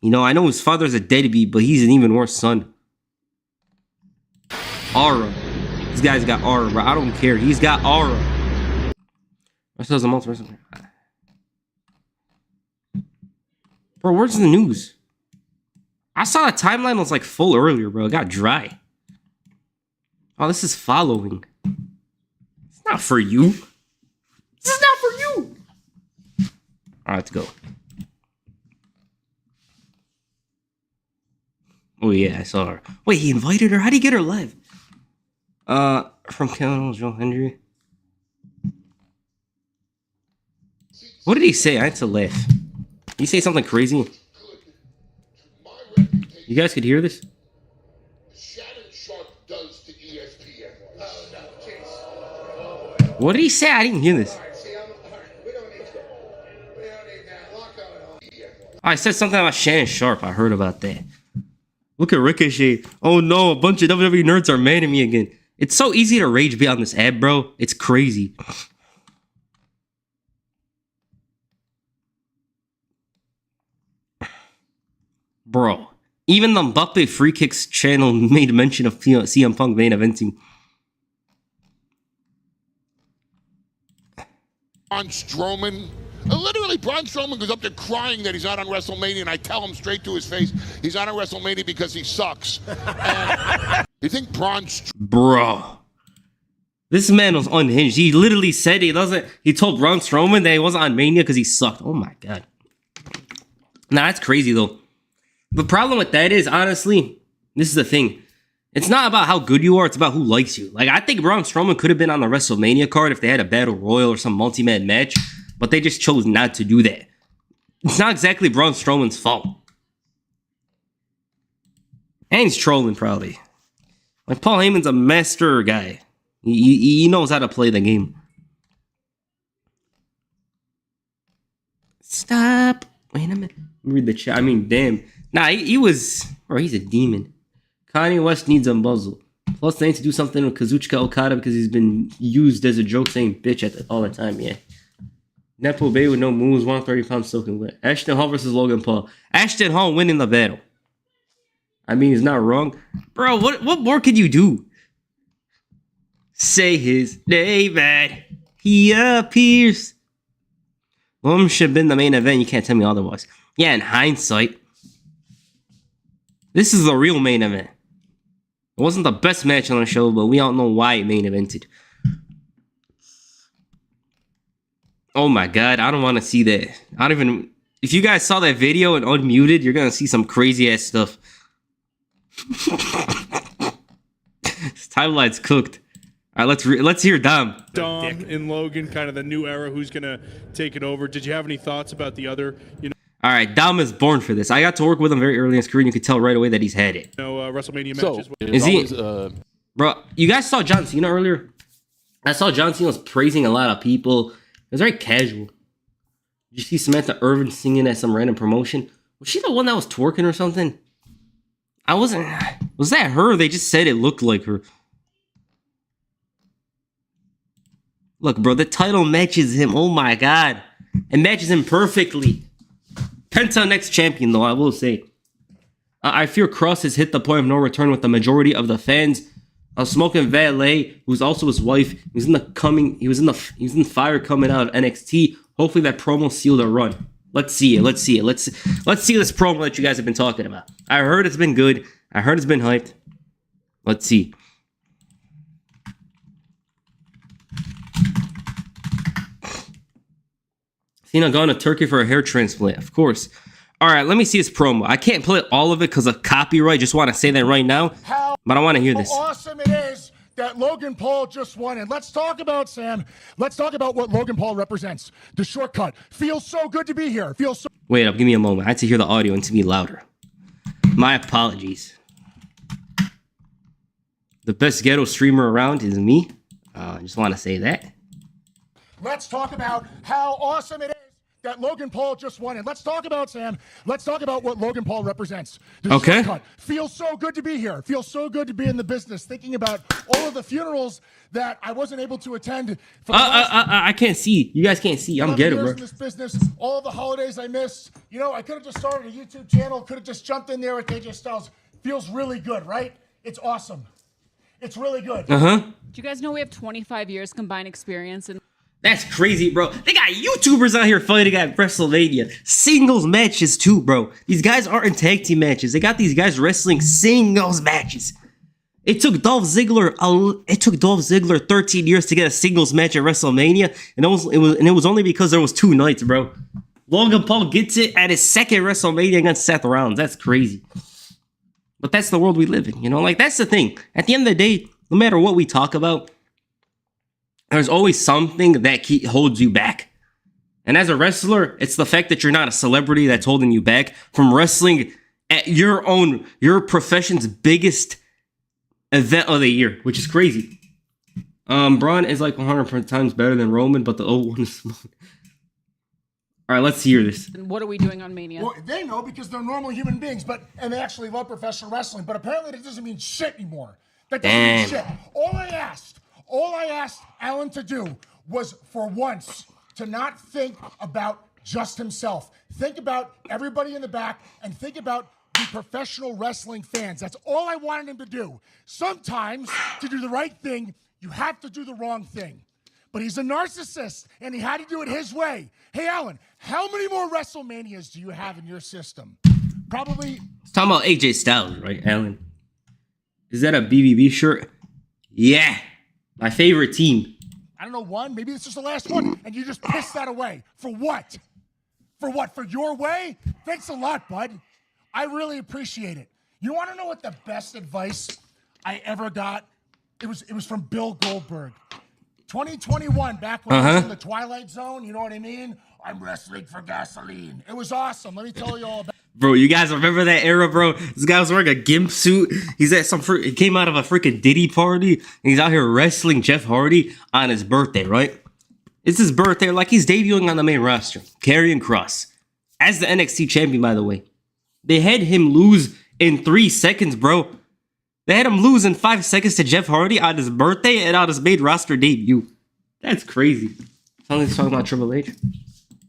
You know, I know his father's a deadbeat, but he's an even worse son. Aura. This guy's got aura, bro. I don't care. He's got aura. Wrestlers a multi. Bro, where's the news? I saw the timeline was like full earlier, bro. It got dry. Oh, this is following. It's not for you. This is not for you. All right, let's go. Oh yeah, I saw her. Wait, he invited her? How'd he get her live? From Kevin Joe Hendry. What did he say? I had to laugh. Did he say something crazy? You guys could hear this? What did he say? I didn't hear this. I said something about Shannon Sharp. I heard about that. Look at Ricochet. Oh no, a bunch of WWE nerds are mad at me again. It's so easy to rage be on this ad, bro. It's crazy. Bro, even the Mbappe Free Kicks channel made mention of CM Punk main eventing. Braun Strowman. Literally, Braun Strowman goes up there crying that he's not on WrestleMania, and I tell him straight to his face, he's not on WrestleMania because he sucks. And you think Braun Bro. This man was unhinged. He literally said he told Braun Strowman that he wasn't on Mania because he sucked. Oh my god. Nah, that's crazy though. The problem with that is, honestly, this is the thing. It's not about how good you are, it's about who likes you. Like, I think Braun Strowman could have been on the WrestleMania card if they had a Battle Royal or some multi-man match, but they just chose not to do that. It's not exactly Braun Strowman's fault. And he's trolling, probably. Like, Paul Heyman's a master guy. He knows how to play the game. Stop. Wait a minute. Read the chat. I mean, damn. Nah, he was... Bro, he's a demon. Kanye West needs a muzzle. Plus, they need to do something with Kazuchika Okada because he's been used as a joke saying bitch all the time, yeah. Nepo Bay with no moves, 130 pounds soaking wet. Ashton Hall versus Logan Paul. Ashton Hall winning the battle. I mean, he's not wrong. Bro, what more could you do? Say his name, man. He appears. Should have been the main event. You can't tell me otherwise. Yeah, in hindsight. This is the real main event. It wasn't the best match on the show, but we all know why it main evented. Oh my god, I don't want to see that. I don't even... If you guys saw that video and unmuted, you're gonna see some crazy ass stuff. This timeline's cooked. Alright, let's hear Dom. Dom and Logan, kind of the new era, who's gonna take it over. Did you have any thoughts about the other, Alright, Dom is born for this. I got to work with him very early in his career, and you could tell right away that he's had it. WrestleMania matches? Is he... Bro, you guys saw John Cena earlier? I saw John Cena was praising a lot of people. It was very casual. Did you see Samantha Irvin singing at some random promotion? Was she the one that was twerking or something? I wasn't... Was that her? They just said it looked like her. Look, bro, the title matches him. Oh my god. It matches him perfectly. Penta next champion, though, I will say. I fear Kross has hit the point of no return with the majority of the fans. Smoking Valet, who's also his wife, he was in the fire coming out of NXT. Hopefully that promo sealed a run. Let's see it. Let's see it. Let's see this promo that you guys have been talking about. I heard it's been good. I heard it's been hyped. Let's see. Cena gone to Turkey for a hair transplant, of course. All right, let me see this promo. I can't play all of it because of copyright. Just want to say that right now. But I want to hear this. How awesome it is that Logan Paul just won. And let's talk about, Sam, let's talk about what Logan Paul represents. The shortcut. Feels so good to be here. Feels so... Wait up, give me a moment. I had to hear the audio and to be louder. My apologies. The best ghetto streamer around is me. I just want to say that. Let's talk about how awesome it is that Logan Paul just won. And let's talk about, Sam, let's talk about what Logan Paul represents. The shortcut. Feels so good to be here. Feels so good to be in the business. Thinking about all of the funerals that I wasn't able to attend. For I can't see. You guys can't see. I'm ghetto, bro. In this business, all of the holidays I missed. You know, I could have just started a YouTube channel. Could have just jumped in there with AJ Styles. Feels really good, right? It's awesome. It's really good. Do you guys know we have 25 years combined experience in... That's crazy, bro. They got YouTubers out here fighting at WrestleMania. Singles matches too, bro. These guys aren't in tag team matches. They got these guys wrestling singles matches. It took Dolph Ziggler 13 years to get a singles match at WrestleMania, and it was only because there was 2 nights, bro. Logan Paul gets it at his second WrestleMania against Seth Rollins. That's crazy. But that's the world we live in, you know? Like, that's the thing. At the end of the day, no matter what we talk about, there's always something that holds you back. And as a wrestler, it's the fact that you're not a celebrity that's holding you back from wrestling at your profession's biggest event of the year, which is crazy. Braun is like 100 times better than Roman, but the old one is small. All right, let's hear this. And what are we doing on Mania? Well, they know because they're normal human beings, and they actually love professional wrestling. But apparently that doesn't mean shit anymore. That doesn't mean shit. All I asked Alan to do was for once to not think about just himself. Think about everybody in the back and think about the professional wrestling fans. That's all I wanted him to do. Sometimes to do the right thing, you have to do the wrong thing. But he's a narcissist and he had to do it his way. Hey, Alan, how many more WrestleManias do you have in your system? Probably. It's talking about AJ Styles, right, Alan? Is that a BBB shirt? Yeah. My favorite team. I don't know, one. Maybe it's just the last one. And you just pissed that away. For what? For what? For your way? Thanks a lot, bud. I really appreciate it. You want to know what the best advice I ever got? It was from Bill Goldberg. 2021, back when I was in the Twilight Zone. You know what I mean? I'm wrestling for gasoline. It was awesome. Let me tell you all about it. Bro, you guys remember that era, bro? This guy was wearing a gimp suit. He's at he came out of a freaking Diddy party, and he's out here wrestling Jeff Hardy on his birthday, right? It's his birthday, like he's debuting on the main roster. Karrion Kross, as the NXT champion, by the way. They had him lose in 3 seconds, bro. They had him lose in 5 seconds to Jeff Hardy on his birthday and on his main roster debut. That's crazy. Something's talking about Triple H.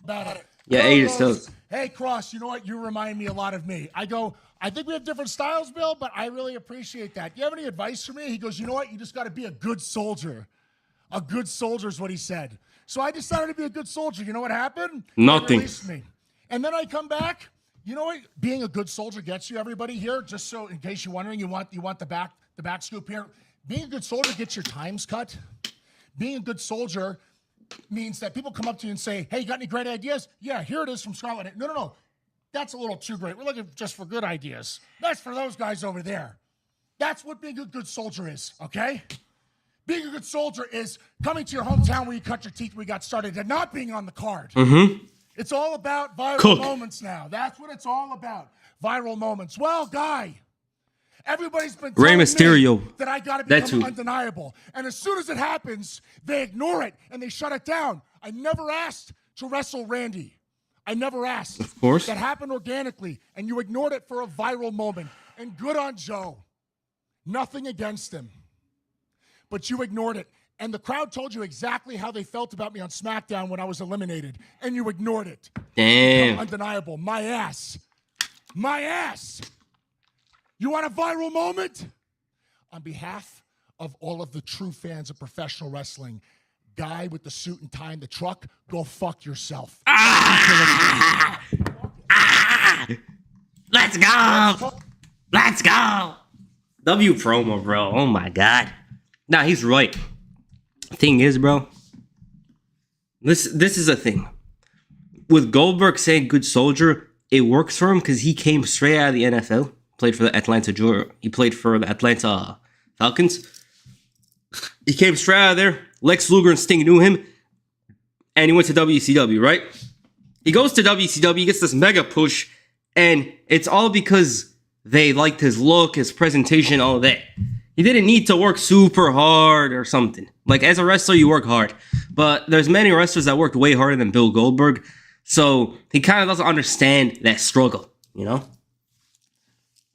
Yeah, AJ Styles. Hey, Kross, you know what? You remind me a lot of me. I think we have different styles, Bill, but I really appreciate that. Do you have any advice for me? He goes, you know what? You just got to be a good soldier. A good soldier is what he said. So I decided to be a good soldier. You know what happened? Nothing. They released me. And then I come back. You know what being a good soldier gets you, everybody here? Just so, in case you're wondering, you want the back scoop here. Being a good soldier gets your times cut. Being a good soldier means that people come up to you and say, hey, you got any great ideas? Yeah, here it is from Scarlet. No. That's a little too great. We're looking just for good ideas. That's for those guys over there. That's what being a good soldier is, okay? Being a good soldier is coming to your hometown where you cut your teeth, where you got started, and not being on the card. It's all about viral moments now. That's what it's all about. Viral moments. Well, Guy, everybody's been telling me that I got to become undeniable. And as soon as it happens, they ignore it and they shut it down. I never asked to wrestle Randy. I never asked. Of course. That happened organically, and you ignored it for a viral moment. And good on Joe. Nothing against him. But you ignored it. And the crowd told you exactly how they felt about me on SmackDown when I was eliminated. And you ignored it. Damn. Undeniable. My ass. My ass. You want a viral moment? On behalf of all of the true fans of professional wrestling, guy with the suit and tie in the truck, go fuck yourself. Let's go. Let's go. W promo, bro. Oh my god. Nah, he's right. Thing is, bro. This is a thing. With Goldberg saying good soldier, it works for him because he came straight out of the NFL. Played for the He played for the Atlanta Falcons. He came straight out of there. Lex Luger and Sting knew him. And he went to WCW, right? He goes to WCW, he gets this mega push. And it's all because they liked his look, his presentation, all that. He didn't need to work super hard or something. Like, as a wrestler, you work hard. But there's many wrestlers that worked way harder than Bill Goldberg. So he kind of doesn't understand that struggle, you know?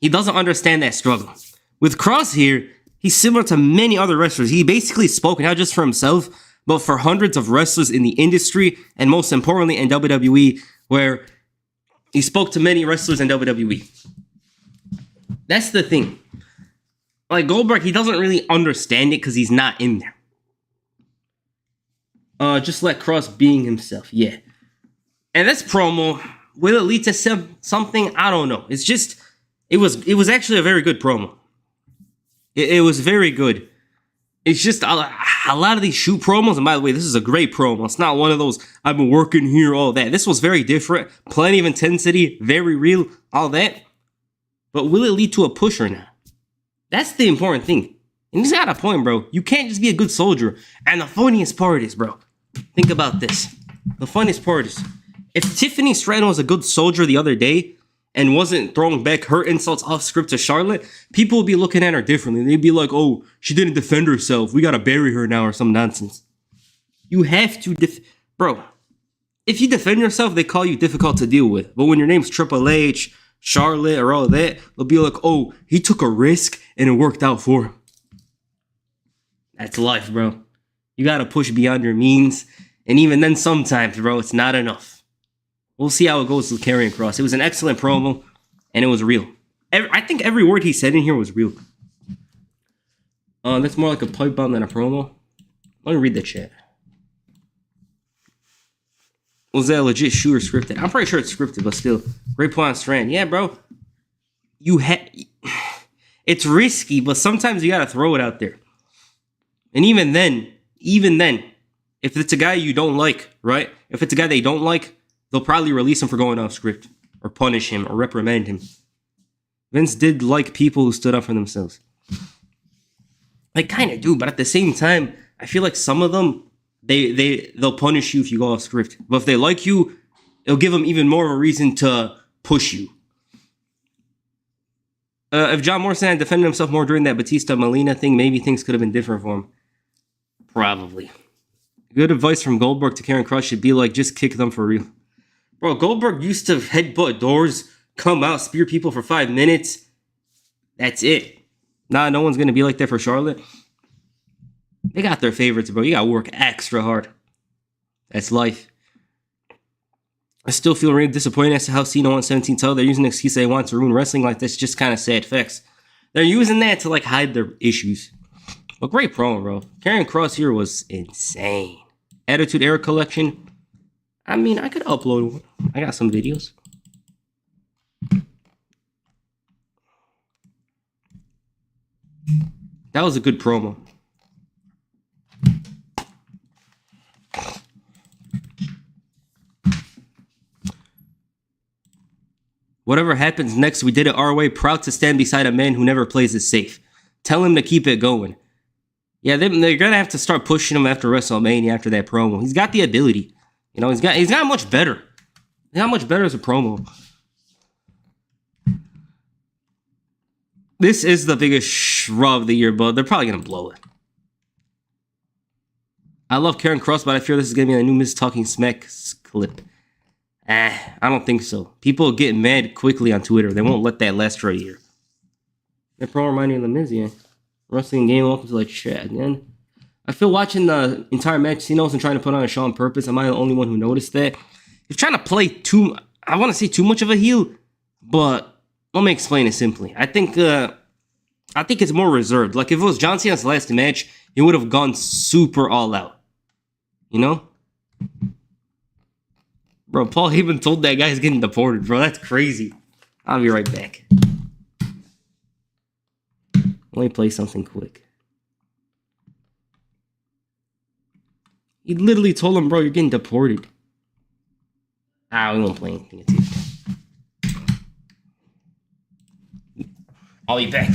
He doesn't understand that struggle. With Kross here, he's similar to many other wrestlers. He basically spoke not just for himself, but for hundreds of wrestlers in the industry, and most importantly in WWE, where he spoke to many wrestlers in WWE. That's the thing. Like Goldberg, he doesn't really understand it because he's not in there. Just let Kross being himself, yeah. And this promo, will it lead to something? I don't know. It's just, it was actually a very good promo. It was very good. It's just a lot of these shoot promos, and by the way, this is a great promo. It's not one of those, I've been working here, all that. This was very different. Plenty of intensity, very real, all that. But will it lead to a push or not? That's the important thing. And he's got a point, bro. You can't just be a good soldier. And the funniest part is, bro, think about this. The funniest part is, if Tiffany Stratton was a good soldier the other day and wasn't throwing back her insults off script to Charlotte, people would be looking at her differently. They'd be like, oh, she didn't defend herself. We gotta bury her now or some nonsense. You have to bro, if you defend yourself, they call you difficult to deal with. But when your name's Triple H, Charlotte, or all that, they'll be like, oh, he took a risk and it worked out for him. That's life, bro. You gotta push beyond your means. And even then, sometimes, bro, it's not enough. We'll see how it goes with Karrion Kross. It was an excellent promo, and it was real. I think every word he said in here was real. That's more like a pipe bomb than a promo. Let me read the chat. Was that a legit shoot or scripted? I'm pretty sure it's scripted, but still. Great point on Strand. Yeah, bro. It's risky, but sometimes you gotta throw it out there. And even then, if it's a guy you don't like, right? If it's a guy they don't like, they'll probably release him for going off script, or punish him, or reprimand him. Vince did like people who stood up for themselves. They kind of do, but at the same time, I feel like some of them, they'll punish you if you go off script. But if they like you, it'll give them even more of a reason to push you. If John Morrison had defended himself more during that Batista-Molina thing, maybe things could have been different for him. Probably. Good advice from Goldberg to Karrion Kross should be like, just kick them for real. Bro, Goldberg used to headbutt doors, come out, spear people for 5 minutes. That's it. Nah, no one's going to be like that for Charlotte. They got their favorites, bro. You got to work extra hard. That's life. I still feel really disappointed as to how Cena won 17 title. They're using the excuse they want to ruin wrestling like this. Just kind of sad facts. They're using that to like hide their issues. But great promo, bro. Karrion Kross here was insane. Attitude Era collection. I mean, I could upload one. I got some videos. That was a good promo. Whatever happens next, we did it our way. Proud to stand beside a man who never plays it safe. Tell him to keep it going. Yeah, they're going to have to start pushing him after WrestleMania, after that promo. He's got the ability. You know, he's got much better. He's got much better as a promo. This is the biggest shrub of the year, but they're probably going to blow it. I love Karrion Kross, but I fear this is going to be a new Miz Talking Smack clip. I don't think so. People get mad quickly on Twitter. They won't let that last for a year. That promo reminded me of the Miz, yeah. Wrestling game, welcome to the chat again. I feel watching the entire match, Cena wasn't trying to put on a show on purpose. Am I the only one who noticed that? He's trying to play I want to say too much of a heel, but let me explain it simply. I think it's more reserved. Like if it was John Cena's last match, he would have gone super all out. You know? Bro, Paul Heyman told that guy he's getting deported, bro. That's crazy. I'll be right back. Let me play something quick. He literally told him, bro, you're getting deported. We won't play anything. I'll be back.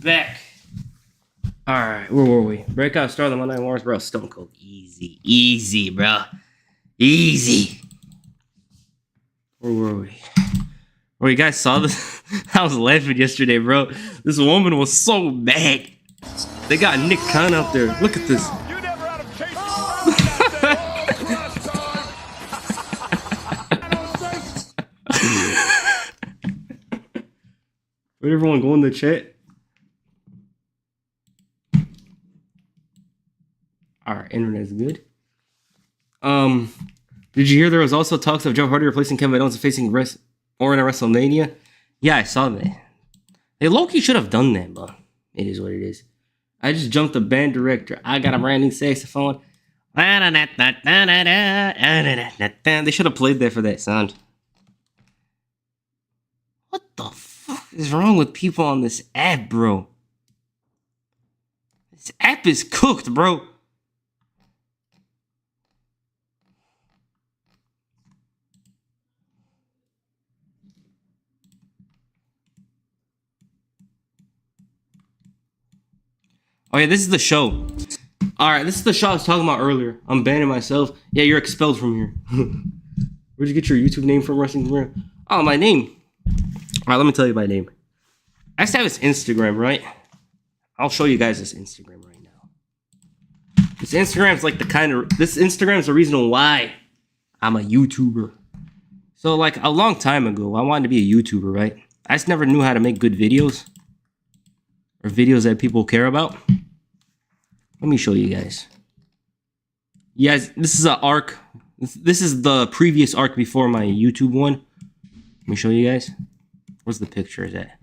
Back. Alright, where were we? Breakout star of the Monday Night Wars, bro. Stone Cold. Easy, bro. Easy. Where were we? Bro, you guys saw this? I was laughing yesterday, bro. This woman was so mad. They got Nick Khan up there. Look at this. You never had him chasing Where'd everyone go in the chat? Alright, internet's good. Did you hear there was also talks of Jeff Hardy replacing Kevin Owens and facing Orton at WrestleMania? Yeah, I saw that. They low-key should have done that, but it is what it is. I just jumped the band director. I got a brand new saxophone. They should have played that for that sound. What the fuck is wrong with people on this app, bro? This app is cooked, bro. Oh yeah, this is the show. Alright, this is the show I was talking about earlier. I'm banning myself. Yeah, you're expelled from here. Where'd you get your YouTube name from, Wrestling Career? Oh, my name. Alright, let me tell you my name. I used to have this Instagram, right? I'll show you guys this Instagram right now. This Instagram's like the kind of... This Instagram's the reason why I'm a YouTuber. So, like, a long time ago, I wanted to be a YouTuber, right? I just never knew how to make good videos. Or videos that people care about. Let me show you guys. Yes, this is an arc. This is the previous arc before my YouTube one. Let me show you guys. Where's the picture is at?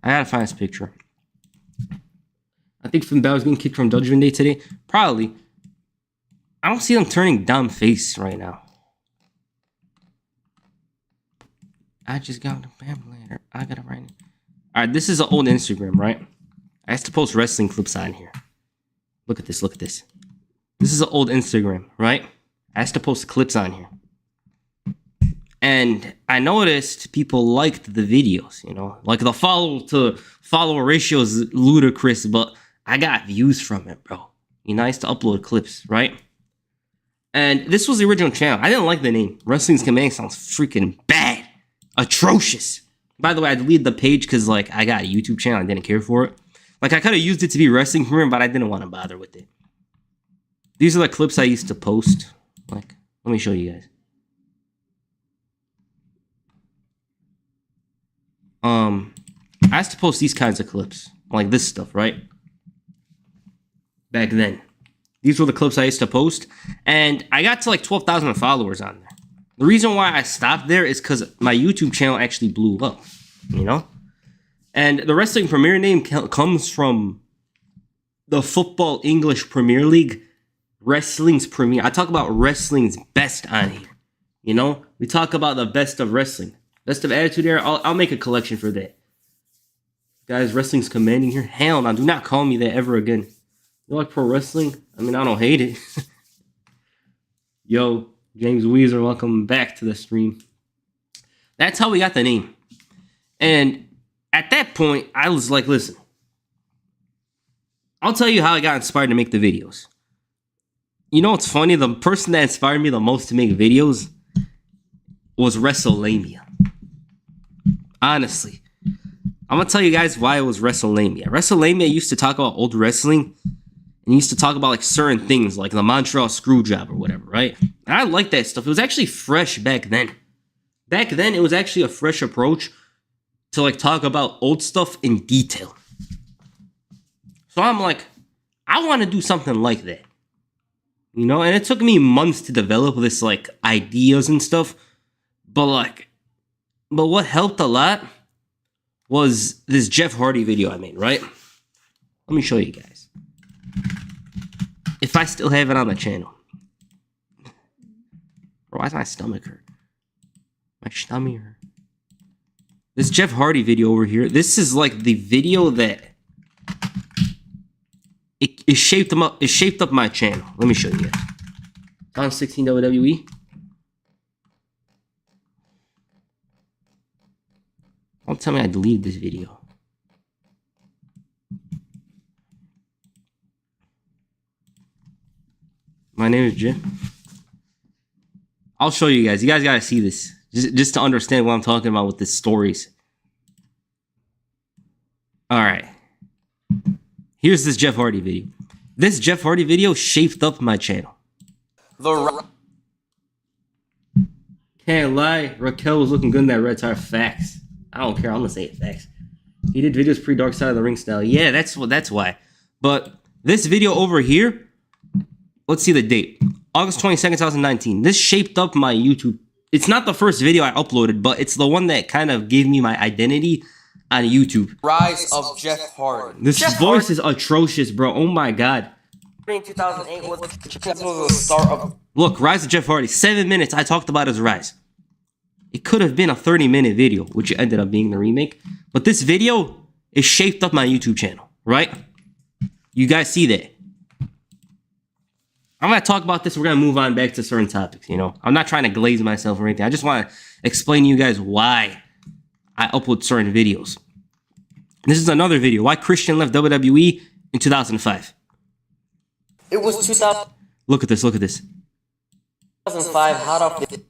I gotta find this picture. I think Finn Balor's getting kicked from Judgment Day today. Probably. I don't see them turning dumb face right now. I just got the later. I got it right now. Alright, this is an old Instagram, right? I used to post wrestling clips on here. Look at this, look at this. This is an old Instagram, right? I used to post clips on here. And I noticed people liked the videos, you know? Like the follower ratio is ludicrous, but I got views from it, bro. You know, I used to upload clips, right? And this was the original channel. I didn't like the name. Wrestling's Command sounds freaking bad. Atrocious. By the way, I deleted the page because, like, I got a YouTube channel. I didn't care for it. Like, I could have used it to be wrestling career, but I didn't want to bother with it. These are the clips I used to post. Like, let me show you guys. I used to post these kinds of clips. Like this stuff, right? Back then. These were the clips I used to post. And I got to, like, 12,000 followers on there. The reason why I stopped there is because my YouTube channel actually blew up, you know? And the Wrestling Premier name comes from the Football English Premier League, Wrestling's Premier. I talk about wrestling's best on here, you know? We talk about the best of wrestling. Best of Attitude Era, I'll make a collection for that. Guys, wrestling's commanding here. Hell no, do not call me that ever again. You like pro wrestling? I mean, I don't hate it. Yo. James Weezer, welcome back to the stream. That's how we got the name. And at that point, I was like, listen, I'll tell you how I got inspired to make the videos. You know what's funny? The person that inspired me the most to make videos was Wrestlemania. Honestly. I'm going to tell you guys why it was Wrestlemania. Wrestlemania used to talk about old wrestling and used to talk about like certain things like the Montreal Screwjob or whatever, right? And I like that stuff. It was actually fresh back then. Back then, it was actually a fresh approach to like talk about old stuff in detail. So I'm like, I want to do something like that. You know, and it took me months to develop this like ideas and stuff. But what helped a lot was this Jeff Hardy video I made, right? Let me show you guys. If I still have it on the channel. Bro, why does my stomach hurt? My stomach hurt. This Jeff Hardy video over here, this is like the video that it shaped them up. It shaped up my channel. Let me show you guys. On 16 WWE. Don't tell me I deleted this video. My name is Jim. I'll show you guys. You guys gotta see this. Just to understand what I'm talking about with the stories. Alright. Here's this Jeff Hardy video. This Jeff Hardy video shaped up my channel. Can't lie, Raquel was looking good in that red tire. Facts. I don't care. I'm gonna say it. Facts. He did videos pre-Dark Side of the Ring style. Yeah, that's why. But this video over here, let's see the date. August 22nd, 2019. This shaped up my YouTube. It's not the first video I uploaded, but it's the one that kind of gave me my identity on YouTube. Rise of Jeff Hardy. This voice is atrocious, bro. Oh my god. In 2008 was the start of... Look, Rise of Jeff Hardy. 7 minutes I talked about his rise. It could have been a 30-minute video, which ended up being the remake. But this video is shaped up my YouTube channel, right? You guys see that. I'm going to talk about this. We're going to move on back to certain topics, you know. I'm not trying to glaze myself or anything. I just want to explain to you guys why I upload certain videos. This is another video. Why Christian left WWE in 2005. It was 2000. Look at this. Look at this. 2005. Hot off the...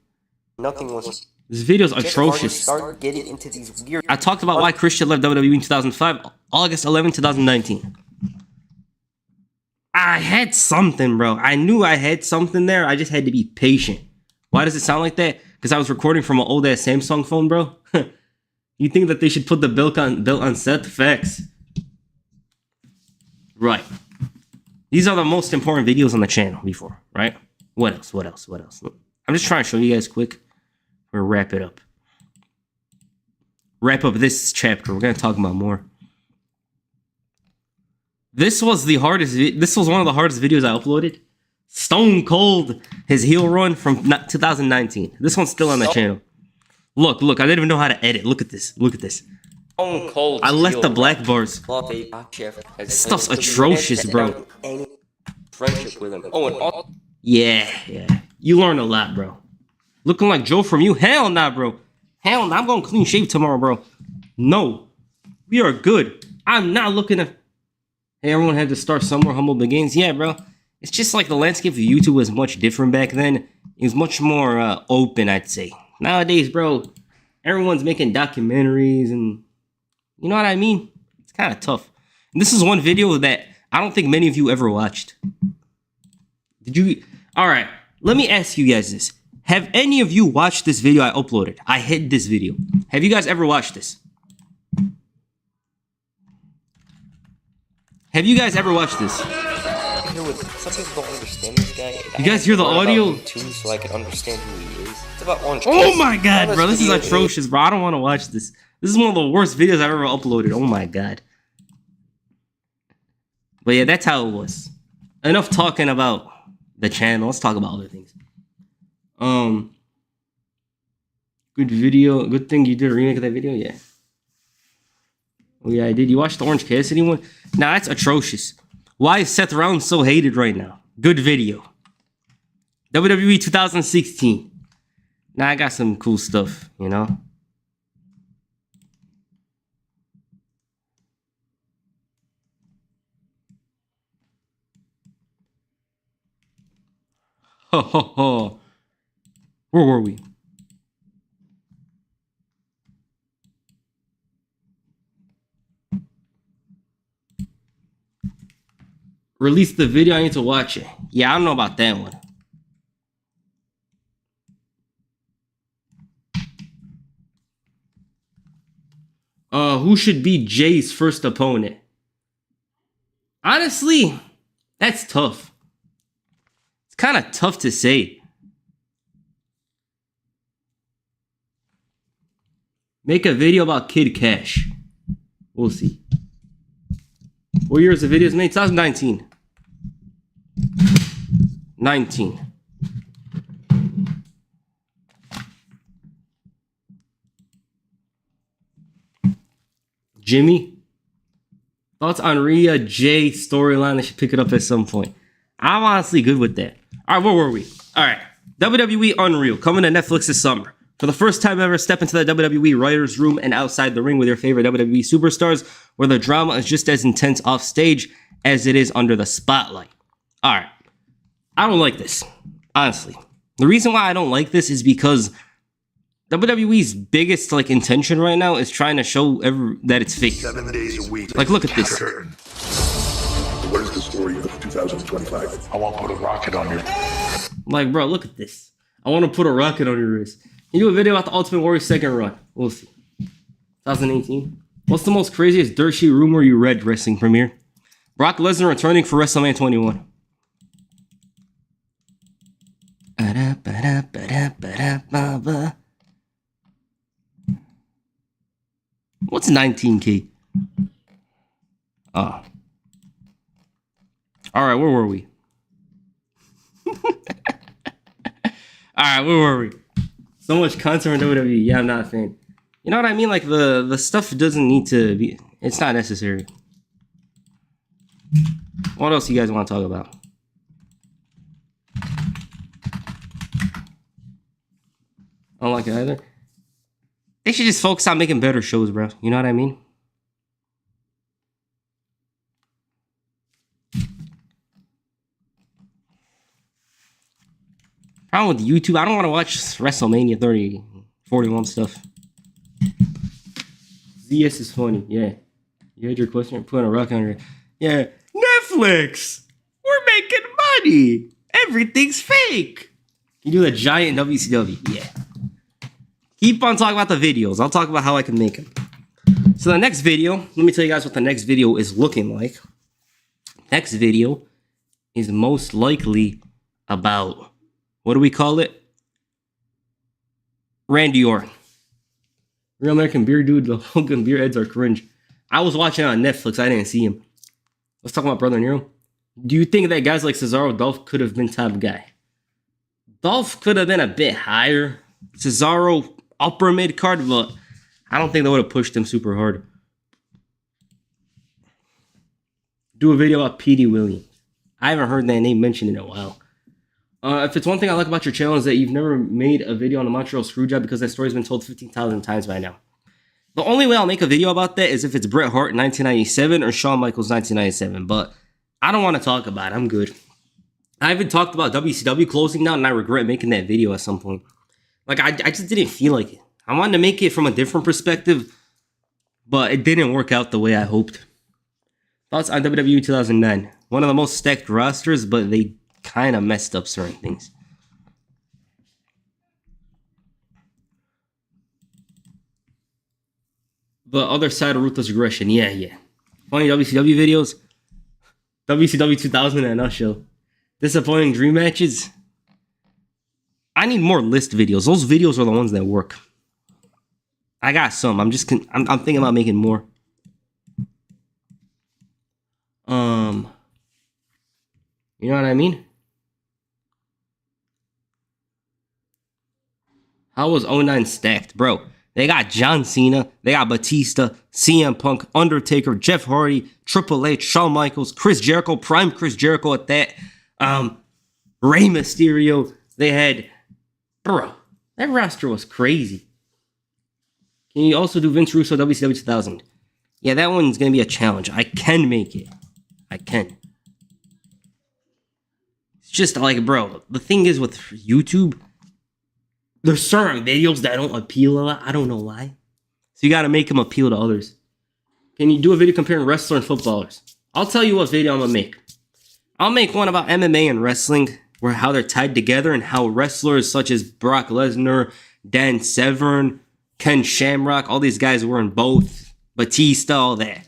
Nothing was... This video is atrocious. Started getting into these weird... I talked about why Christian left WWE in 2005. August 11, 2019. I had something, bro. I knew I had something there. I just had to be patient. Why does it sound like that? Because I was recording from an old-ass Samsung phone, bro. You think that they should put the belt on set? Facts. Right. These are the most important videos on the channel before, right? What else? What else? What else? Look, I'm just trying to show you guys quick. We'll wrap it up. Wrap up this chapter. We're going to talk about more. This was the hardest. This was one of the hardest videos I uploaded. Stone Cold, his heel run from 2019. This one's still on the channel. Look, I didn't even know how to edit. Look at this. Look at this. Stone Cold. I left the black bars. This stuff's atrocious, bro. Friendship with him. Oh, and all... Yeah. You learn a lot, bro. Looking like Joe from you? Hell nah, bro. Hell nah. I'm going clean shave tomorrow, bro. No. We are good. I'm not looking to... Hey, everyone had to start somewhere. Humble beginnings. Yeah, bro. It's just like the landscape of YouTube was much different back then. It was much more open, I'd say. Nowadays, bro, everyone's making documentaries and... You know what I mean? It's kind of tough. And this is one video that I don't think many of you ever watched. Did you... Alright, let me ask you guys this. Have any of you watched this video I uploaded? I hid this video. Have you guys ever watched this? Have you guys ever watched this? Some people don't understand this guy. You guys hear the audio? Too, so I can understand who he is. It's about orange. Oh my god, bro. This is atrocious, bro. I don't want to watch this. This is one of the worst videos I've ever uploaded. Oh my god. But yeah, that's how it was. Enough talking about the channel. Let's talk about other things. Good video. Good thing you did a remake of that video. Yeah. Oh yeah, I did. You watched the Orange Cassidy one? Nah, that's atrocious. Why is Seth Rollins so hated right now? Good video. WWE 2016. Now I got some cool stuff, you know? Ho ho ho. Where were we? Release the video. I need to watch it. Yeah, I don't know about that one. Who should be Jay's first opponent? Honestly, that's tough. It's kind of tough to say. Make a video about Kid Cash. We'll see. What year is the videos made? 2019. 19. Jimmy? Thoughts on Rhea J storyline? They should pick it up at some point. I'm honestly good with that. All right, where were we? All right. WWE Unreal coming to Netflix this summer. For the first time ever, step into the WWE writer's room and outside the ring with your favorite WWE superstars, where the drama is just as intense off stage as it is under the spotlight. All right. I don't like this, honestly. The reason why I don't like this is because WWE's biggest intention right now is trying to show that it's fake. 7 days a week. Like, look at this. What is the story of 2025? I want to put a rocket on your... Like, bro, look at this. I want to put a rocket on your wrist. Can you do a video about the Ultimate Warrior second run? We'll see. 2018. What's the most craziest dirt sheet rumor you read, wrestling premiere? Brock Lesnar returning for WrestleMania 21. What's 19K? All right, where were we? All right, where were we? So much content on WWE. Yeah, I'm not a fan. You know what I mean? Like, the stuff doesn't need to be... It's not necessary. What else you guys want to talk about? I don't like it either. They should just focus on making better shows, bro. You know what I mean? Problem with YouTube, I don't want to watch WrestleMania 30, 41 stuff. ZS is funny, yeah. You heard your question? Putting a rock on your... Yeah. Netflix! We're making money! Everything's fake! You do a giant WCW, yeah. Keep on talking about the videos. I'll talk about how I can make them. So the next video, let me tell you guys what the next video is looking like. Next video is most likely about... What do we call it? Randy Orton. Real American Beer Dude. The Hogan beer heads are cringe. I was watching it on Netflix. I didn't see him. Let's talk about Brother Nero. Do you think that guys like Cesaro, Dolph could have been top guy? Dolph could have been a bit higher. Cesaro, upper mid card, but I don't think they would have pushed him super hard. Do a video about Petey Williams. I haven't heard that name mentioned in a while. If it's one thing I like about your channel is that you've never made a video on the Montreal Screwjob because that story's been told 15,000 times by now. The only way I'll make a video about that is if it's Bret Hart 1997 or Shawn Michaels 1997, but I don't want to talk about it. I'm good. I haven't talked about WCW closing down and I regret making that video at some point. Like, I just didn't feel like it. I wanted to make it from a different perspective, but it didn't work out the way I hoped. Thoughts on WWE 2009? One of the most stacked rosters, but they kind of messed up certain things. The other side of ruthless aggression. Yeah. Funny WCW videos. WCW 2000 in a nutshell. Disappointing dream matches. I need more list videos. Those videos are the ones that work. I got some. I'm thinking about making more. You know what I mean? How was 09 stacked? Bro, they got John Cena, they got Batista, CM Punk, Undertaker, Jeff Hardy, Triple H, Shawn Michaels, Chris Jericho, prime Chris Jericho at that. Rey Mysterio. They had... Bro, that roster was crazy. Can you also do Vince Russo WCW 2000? Yeah, that one's going to be a challenge. I can make it. I can. just like, bro, the thing is with YouTube, there's certain videos that don't appeal a lot. I don't know why. So you got to make them appeal to others. Can you do a video comparing wrestlers and footballers? I'll tell you what video I'm going to make. I'll make one about MMA and wrestling, where how they're tied together and how wrestlers such as Brock Lesnar, Dan Severn, Ken Shamrock, all these guys were in both. Batista, all that.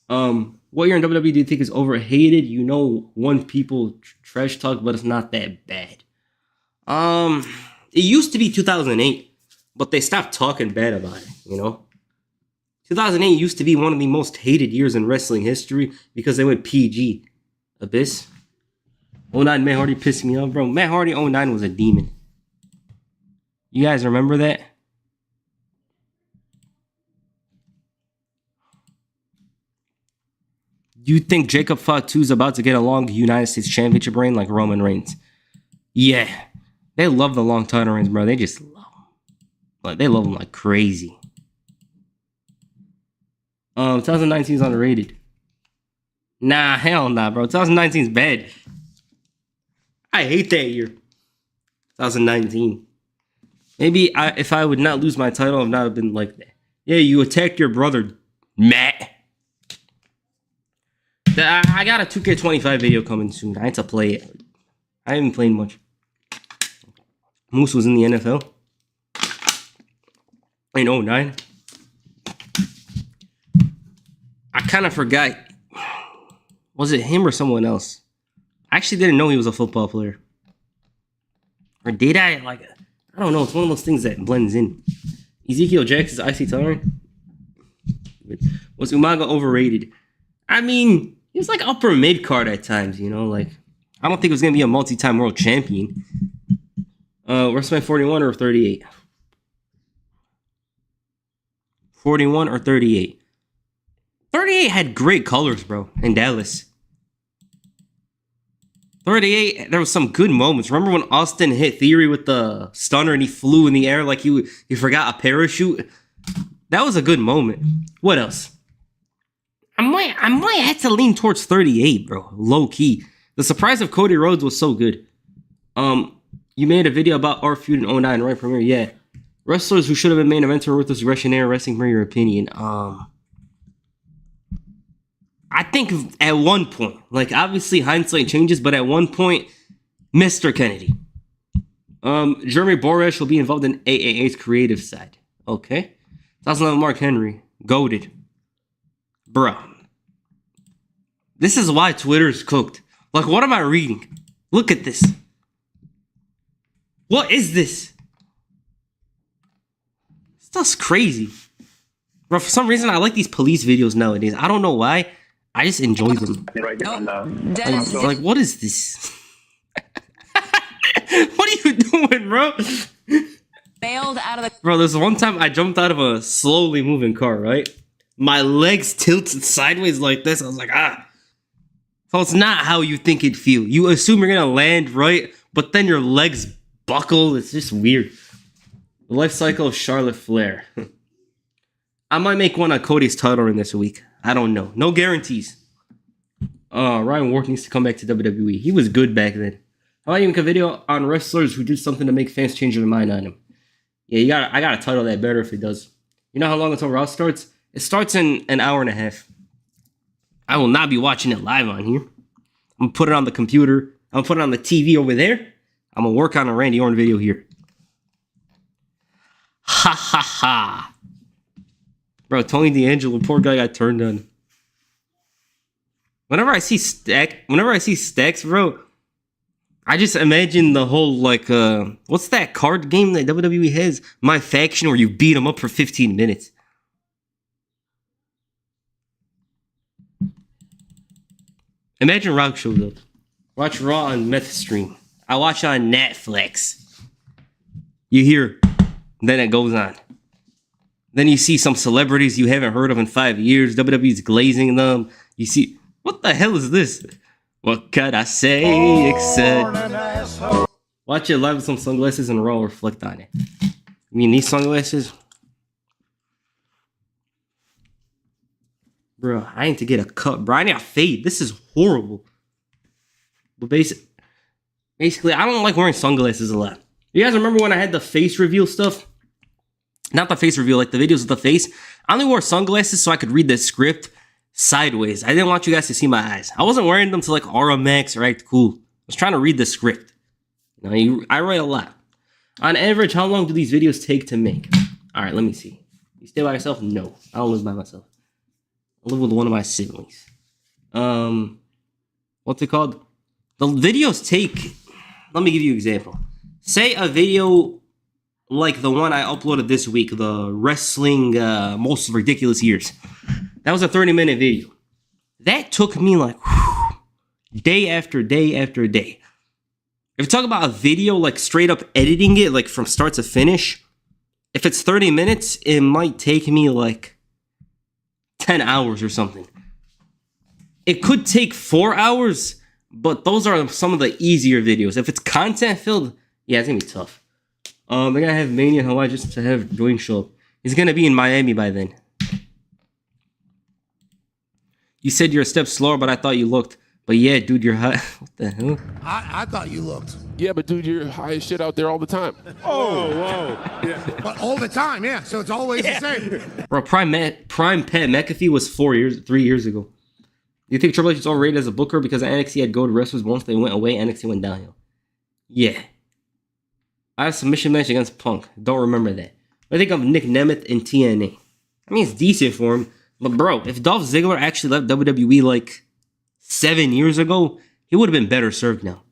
What year in WWE do you think is overhated? You know, one people trash talk, but it's not that bad. It used to be 2008, but they stopped talking bad about it, you know? 2008 used to be one of the most hated years in wrestling history because they went PG. Abyss. 09 Matt Hardy pissed me off, bro. Matt Hardy 09 was a demon. You guys remember that? Do you think Jacob Fatu is about to get a long United States Championship reign like Roman Reigns? Yeah. They love the long title reigns, bro. They just love them. Like, they love them like crazy. 2019 is underrated. Nah, hell nah, bro. 2019 is bad. I hate that year. 2019. Maybe if I would not lose my title, I would not have been like that. Yeah, you attacked your brother, Matt. I got a 2K25 video coming soon. I had to play it. I haven't played much. Moose was in the NFL. In 09. I kind of forgot. Was it him or someone else? I actually didn't know he was a football player. Or did I? Like, I don't know. It's one of those things that blends in. Ezekiel Jackson's IC tolerant. Was Umaga overrated? I mean, he was like upper mid card at times, you know? Like, I don't think he was going to be a multi-time world champion. Wrestlemania 41 or 38? 41 or 38? 38 had great colors, bro, in Dallas. 38, there was some good moments. Remember when Austin hit Theory with the stunner and he flew in the air like he forgot a parachute? That was a good moment. What else? I might have to lean towards 38, bro. Low key. The surprise of Cody Rhodes was so good. You made a video about our feud in 09, right? Premiere, yeah. Wrestlers who should have been main eventer with this Russian Air Wrestling, for your opinion. I think at one point, like obviously hindsight changes, but at one point, Mr. Kennedy. Jeremy Borash will be involved in AAA's creative side. Okay. 2011 Mark Henry. Goated. Bruh. This is why Twitter's cooked. Like, what am I reading? Look at this. What is this? Stuff's crazy. Bro, for some reason, I like these police videos nowadays. I don't know why. I just enjoy them. Like, what is this? What are you doing, bro? Bailed out of the... Bro, there's one time I jumped out of a slowly moving car, right? My legs tilted sideways like this. I was like, ah. So it's not how you think it'd feel. You assume you're going to land right, but then your legs buckle. It's just weird. The life cycle of Charlotte Flair. I might make one on Cody's title in this week. I don't know. No guarantees. Ryan Ward needs to come back to WWE. He was good back then. How about you make a video on wrestlers who did something to make fans change their mind on him? Yeah, I gotta title that better if it does. You know how long until Raw starts? It starts in an hour and a half. I will not be watching it live on here. I'm gonna put it on the computer. I'm gonna put it on the TV over there. I'm gonna work on a Randy Orton video here. Ha ha ha. Bro, Tony D'Angelo, poor guy got turned on. Whenever I see Stacks, bro, I just imagine the whole, like, what's that card game that WWE has? My Faction, where you beat them up for 15 minutes. Imagine Rock shows up. Watch Raw on Meth Stream. I watch on Netflix. You hear, then it goes on. Then you see some celebrities you haven't heard of in 5 years. WWE's glazing them. You see, what the hell is this? What could I say except... Watch it live with some sunglasses and Raw reflect on it. I mean, these sunglasses? Bro, I need to get a cut. Bro, I need a fade. This is horrible. But basically, Basically, I don't like wearing sunglasses a lot. You guys remember when I had the face reveal stuff? Not the face reveal, like the videos of the face. I only wore sunglasses so I could read the script sideways. I didn't want you guys to see my eyes. I wasn't wearing them to like Aura Max or Act Cool. I was trying to read the script. I write a lot. On average, how long do these videos take to make? All right, let me see. You stay by yourself? No, I don't live by myself. I live with one of my siblings. What's it called? The videos take, let me give you an example. Say a video like the one I uploaded this week, the wrestling most ridiculous years. That was a 30-minute video. That took me like day after day after day. If you talk about a video like straight up editing it, like from start to finish, if it's 30 minutes, it might take me like 10 hours or something. It could take 4 hours, but those are some of the easier videos. If it's content filled, yeah, it's gonna be tough. They're gonna have Mania in Hawaii just to have Dwayne show up. He's gonna be in Miami by then. You said you're a step slower, but I thought you looked. But yeah, dude, you're high. What the hell? I thought you looked. Yeah, but dude, you're high as shit out there all the time. Oh, whoa. Yeah. But all the time, yeah. So it's always the same. Bro, Prime Pat McAfee was 3 years ago. You think Triple H is overrated as a booker because NXT had gold wrestlers once they went away, NXT went downhill? Yeah. I have a submission match against Punk. Don't remember that. I think of Nick Nemeth in TNA. I mean, it's decent for him. But bro, if Dolph Ziggler actually left WWE like 7 years ago, he would have been better served now.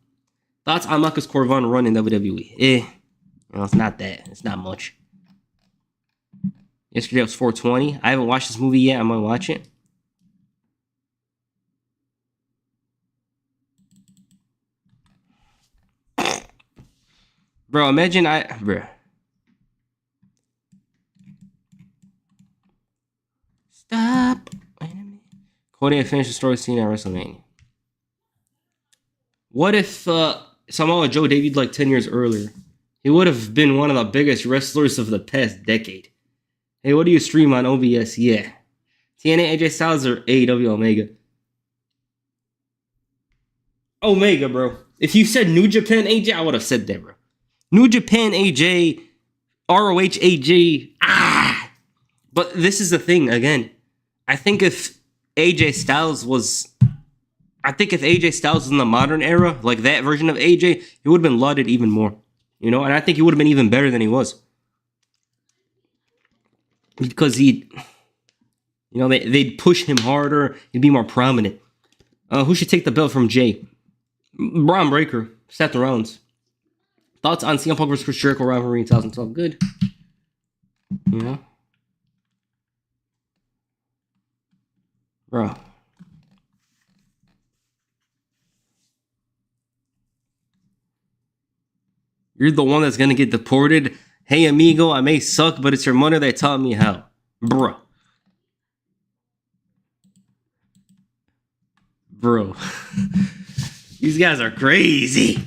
Thoughts on Marcus Corvon run in WWE? Well, it's not that. It's not much. Yesterday was 420. I haven't watched this movie yet. I'm gonna watch it. Bro, imagine bro. Stop. Wait a minute. Cody had finished the story scene at WrestleMania. What if Samoa Joe debuted like 10 years earlier? He would have been one of the biggest wrestlers of the past decade. Hey, what do you stream on OBS? Yeah. TNA AJ Styles or AEW Omega? Omega, bro. If you said New Japan AJ, I would have said that, bro. New Japan AJ, ROH AJ, But this is the thing, again. I think if AJ Styles was in the modern era, like that version of AJ, he would have been lauded even more. You know, and I think he would have been even better than he was. Because they'd push him harder, he'd be more prominent. Who should take the belt from Jay? Braun Breaker, Seth Rollins. Thoughts on CM Punk versus Chris Jericho rivalry in 2012? Good. You know? Bro. You're the one that's gonna get deported. Hey, amigo, I may suck, but it's your mother that taught me how. Bro. These guys are crazy.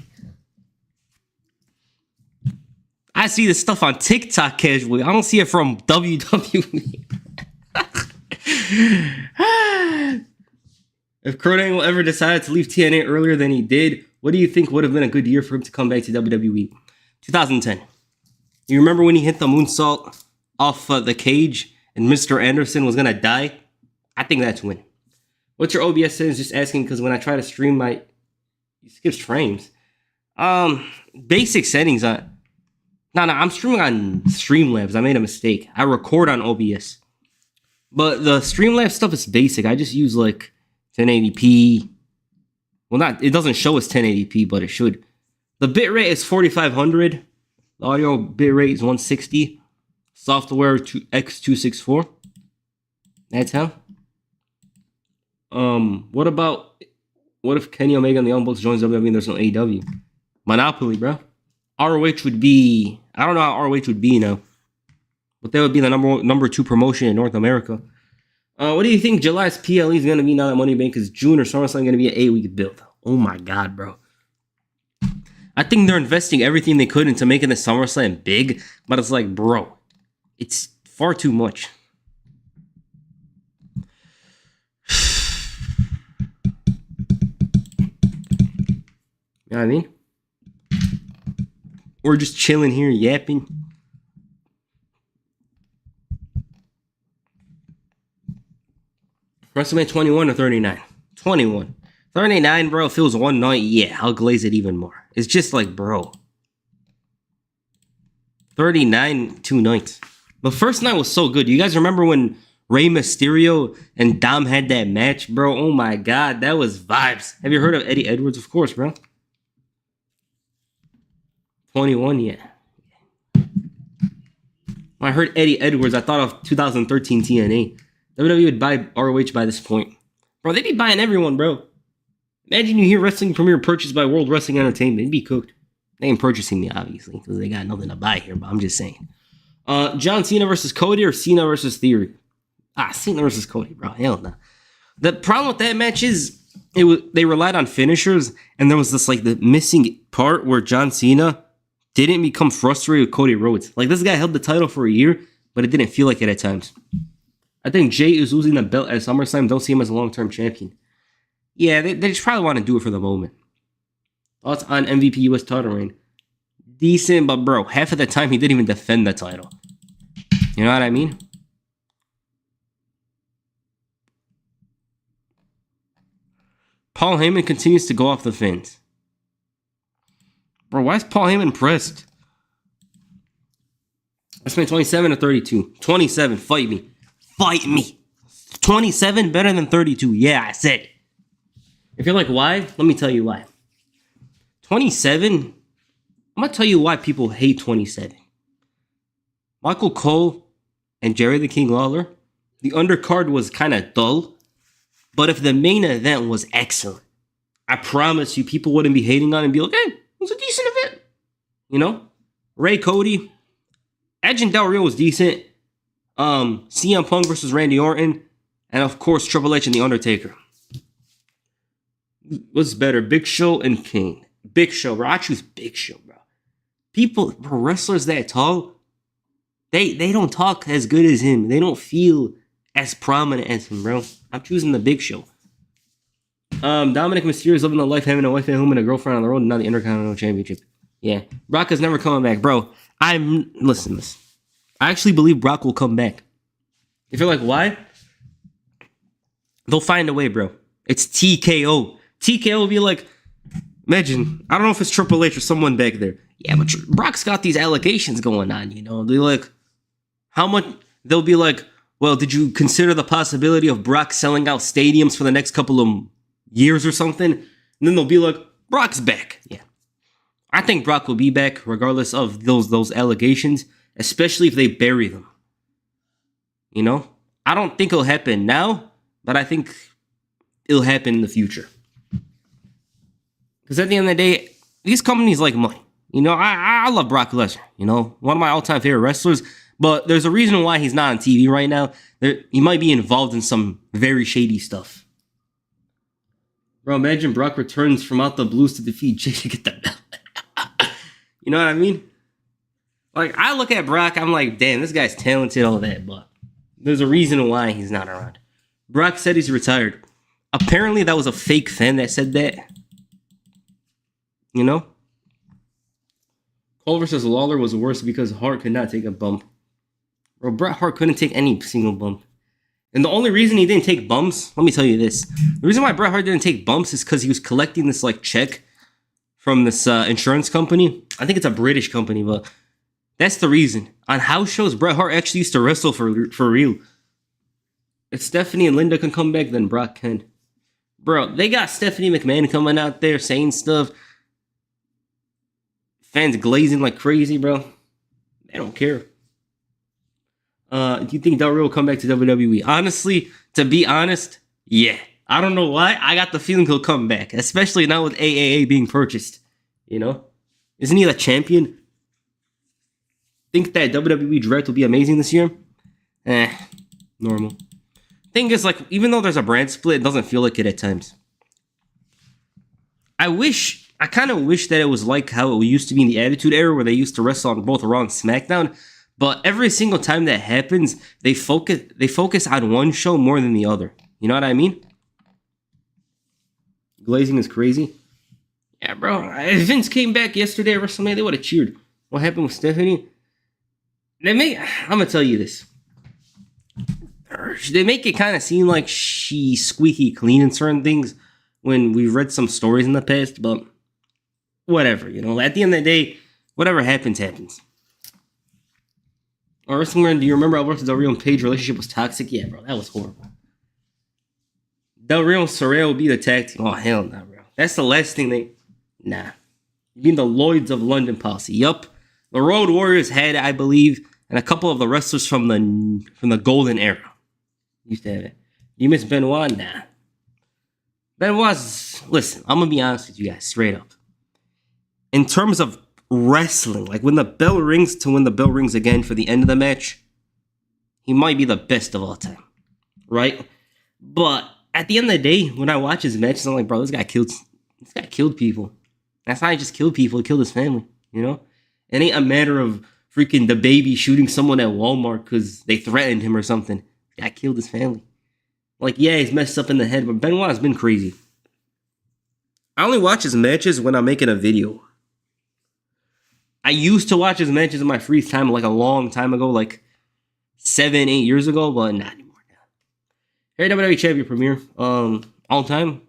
I see this stuff on TikTok casually. I don't see it from WWE. If Kurt Angle ever decided to leave TNA earlier than he did, what do you think would have been a good year for him to come back to WWE? 2010. You remember when he hit the moonsault off the cage and Mr. Anderson was going to die? I think that's when. What's your OBS settings? Just asking because when I try to stream it skips frames. Basic settings. No, I'm streaming on Streamlabs. I made a mistake. I record on OBS. But the Streamlabs stuff is basic. I just use like 1080p. Well, it doesn't show as 1080p, but it should. The bitrate is 4500. The audio bitrate is 160. Software X264. That's how. What if Kenny Omega and the Young Bucks joins WWE and there's no AEW? Monopoly, bro. ROH would be, I don't know how ROH would be now, but that would be the number 2 promotion in North America. What do you think July's PLE is going to be now that Money Bank is June or SummerSlam going to be an 8-week build? Oh my God, bro. I think they're investing everything they could into making the SummerSlam big, but it's like, bro, it's far too much. You know what I mean? We're just chilling here, yapping. WrestleMania 21 or 39? 21. 39, bro, if it was one night, yeah, I'll glaze it even more. It's just like, bro. 39, 2 nights. The first night was so good. You guys remember when Rey Mysterio and Dom had that match, bro? Oh my God, that was vibes. Have you heard of Eddie Edwards? Of course, bro. 21, yeah. When I heard Eddie Edwards, I thought of 2013 TNA. WWE would buy ROH by this point. Bro, they'd be buying everyone, bro. Imagine you hear wrestling premiere purchased by World Wrestling Entertainment. It'd be cooked. They ain't purchasing me, obviously, because they got nothing to buy here, but I'm just saying. John Cena versus Cody or Cena versus Theory? Cena versus Cody, bro. Hell no. The problem with that match is they relied on finishers, and there was this like the missing part where John Cena didn't become frustrated with Cody Rhodes. Like, this guy held the title for a year, but it didn't feel like it at times. I think Jay is losing the belt at SummerSlam. Don't see him as a long-term champion. Yeah, they just probably want to do it for the moment. Thoughts on MVP US title reign? Decent, but bro, half of the time he didn't even defend the title. You know what I mean? Paul Heyman continues to go off the fins. Bro, why is Paul Heyman pressed? I spent 27 or 32. 27, fight me. Fight me. 27 better than 32. Yeah, I said it. If you're like, why? Let me tell you why. 27, I'm going to tell you why people hate 27. Michael Cole and Jerry the King Lawler, the undercard was kind of dull, but if the main event was excellent, I promise you people wouldn't be hating on it and be like, hey, it was a decent event. You know? Ray Cody, Edge and Del Rio was decent. CM Punk versus Randy Orton, and of course Triple H and The Undertaker. What's better, Big Show and Kane? Big Show, bro. I choose Big Show, bro. People, bro, wrestlers that tall, they don't talk as good as him. They don't feel as prominent as him, bro. I'm choosing the Big Show. Dominic Mysterio is living a life, having a wife at home and a girlfriend on the road, and now the Intercontinental Championship. Yeah, Brock is never coming back, bro. Listen. I actually believe Brock will come back. If you're like, why? They'll find a way, bro. It's TKO. TKO will be like, imagine, I don't know if it's Triple H or someone back there. Yeah, but Brock's got these allegations going on, you know. They're like, how much? They'll be like, well, did you consider the possibility of Brock selling out stadiums for the next couple of years or something? And then they'll be like, Brock's back. Yeah. I think Brock will be back regardless of those allegations, especially if they bury them. You know? I don't think it'll happen now, but I think it'll happen in the future. Because at the end of the day, these companies like money. You know, I love Brock Lesnar. You know, one of my all-time favorite wrestlers. But there's a reason why he's not on TV right now. He might be involved in some very shady stuff. Bro, imagine Brock returns from out the blues to defeat Jay to get the belt. You know what I mean? Like, I look at Brock, I'm like, damn, this guy's talented, all that, but there's a reason why he's not around. Brock said he's retired. Apparently, that was a fake fan that said that. You know? Cole versus Lawler was worse because Hart could not take a bump. Bro, Bret Hart couldn't take any single bump. And the only reason he didn't take bumps, let me tell you this. The reason why Bret Hart didn't take bumps is because he was collecting this, like, check from this insurance company. I think it's a British company, but that's the reason. On house shows, Bret Hart actually used to wrestle for real. If Stephanie and Linda can come back, then Brock can. Bro, they got Stephanie McMahon coming out there saying stuff. Fans glazing like crazy, bro. They don't care. Do you think Del Rio will come back to WWE? Honestly, to be honest, yeah. I don't know why. I got the feeling he'll come back, especially now with AAA being purchased. You know? Isn't he the champion? Think that WWE Direct will be amazing this year? Normal. Thing is, like, even though there's a brand split, it doesn't feel like it at times. I kind of wish that it was like how it used to be in the Attitude Era, where they used to wrestle on both Raw and SmackDown. But every single time that happens, they focus on one show more than the other. You know what I mean? Glazing is crazy. Yeah, bro. If Vince came back yesterday at WrestleMania, they would have cheered. What happened with Stephanie? I'm gonna tell you this. They make it kind of seem like she's squeaky clean in certain things when we've read some stories in the past, but whatever, you know. At the end of the day, whatever happens, happens. Or Wrestlemania, do you remember Alberto Del Rio and Paige relationship was toxic? Yeah, bro, that was horrible. Del Rio and Soraya will be the tag team. Oh, hell no, bro. That's the last thing they... Nah. You mean the Lloyds of London policy. Yup. The Road Warriors had, I believe, and a couple of the wrestlers from the Golden Era used to have it. You miss Benoit? Nah. Benoit's... Listen, I'm going to be honest with you guys, straight up. In terms of wrestling, like when the bell rings to when the bell rings again for the end of the match, he might be the best of all time. Right? But at the end of the day, when I watch his matches, I'm like, bro, this guy killed people. That's not just killed people, he killed his family, you know? It ain't a matter of freaking the baby shooting someone at Walmart because they threatened him or something. The guy killed his family. Like, yeah, he's messed up in the head, but Benoit's been crazy. I only watch his matches when I'm making a video. I used to watch his matches in my free time like a long time ago, like 7-8 years ago, but not anymore now. Hey, WWE Champion premiere. All time,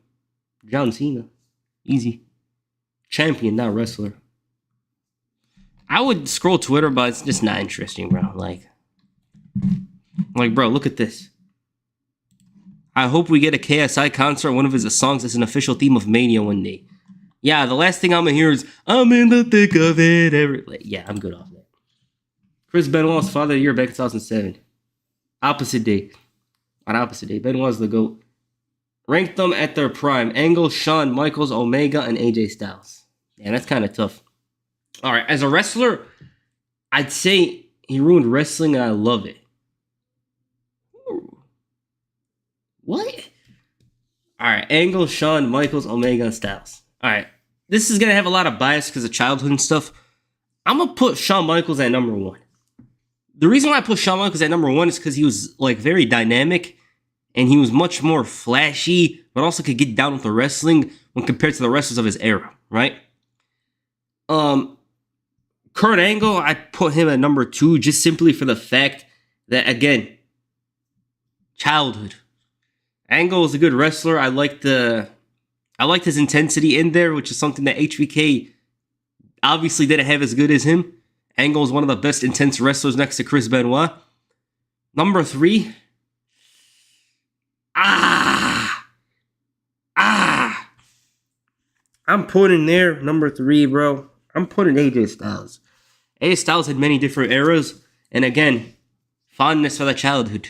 John Cena. Easy. Champion, not wrestler. I would scroll Twitter, but it's just not interesting, bro. Like, bro, look at this. I hope we get a KSI concert. One of his songs as an official theme of Mania one day. Yeah, the last thing I'm gonna hear is "I'm in the thick of it." Like, yeah, I'm good off that. Chris Benoit's Father of the Year back in 2007. Opposite day. On opposite day, Benoit's the GOAT. Ranked them at their prime: Angle, Shawn Michaels, Omega, and AJ Styles. Yeah, that's kind of tough. All right, as a wrestler, I'd say he ruined wrestling, and I love it. Ooh. What? All right, Angle, Shawn Michaels, Omega, and Styles. All right, this is gonna have a lot of bias because of childhood and stuff. I'm gonna put Shawn Michaels at number 1. The reason why I put Shawn Michaels at number 1 is because he was like very dynamic. And he was much more flashy, but also could get down with the wrestling when compared to the wrestlers of his era, right? Kurt Angle, I put him at number 2 just simply for the fact that, again, childhood. Angle is a good wrestler. I liked his intensity in there, which is something that HBK obviously didn't have as good as him. Angle is one of the best intense wrestlers next to Chris Benoit. Number 3... I'm putting there, number 3, bro. I'm putting AJ Styles. AJ Styles had many different eras. And again, fondness for the childhood.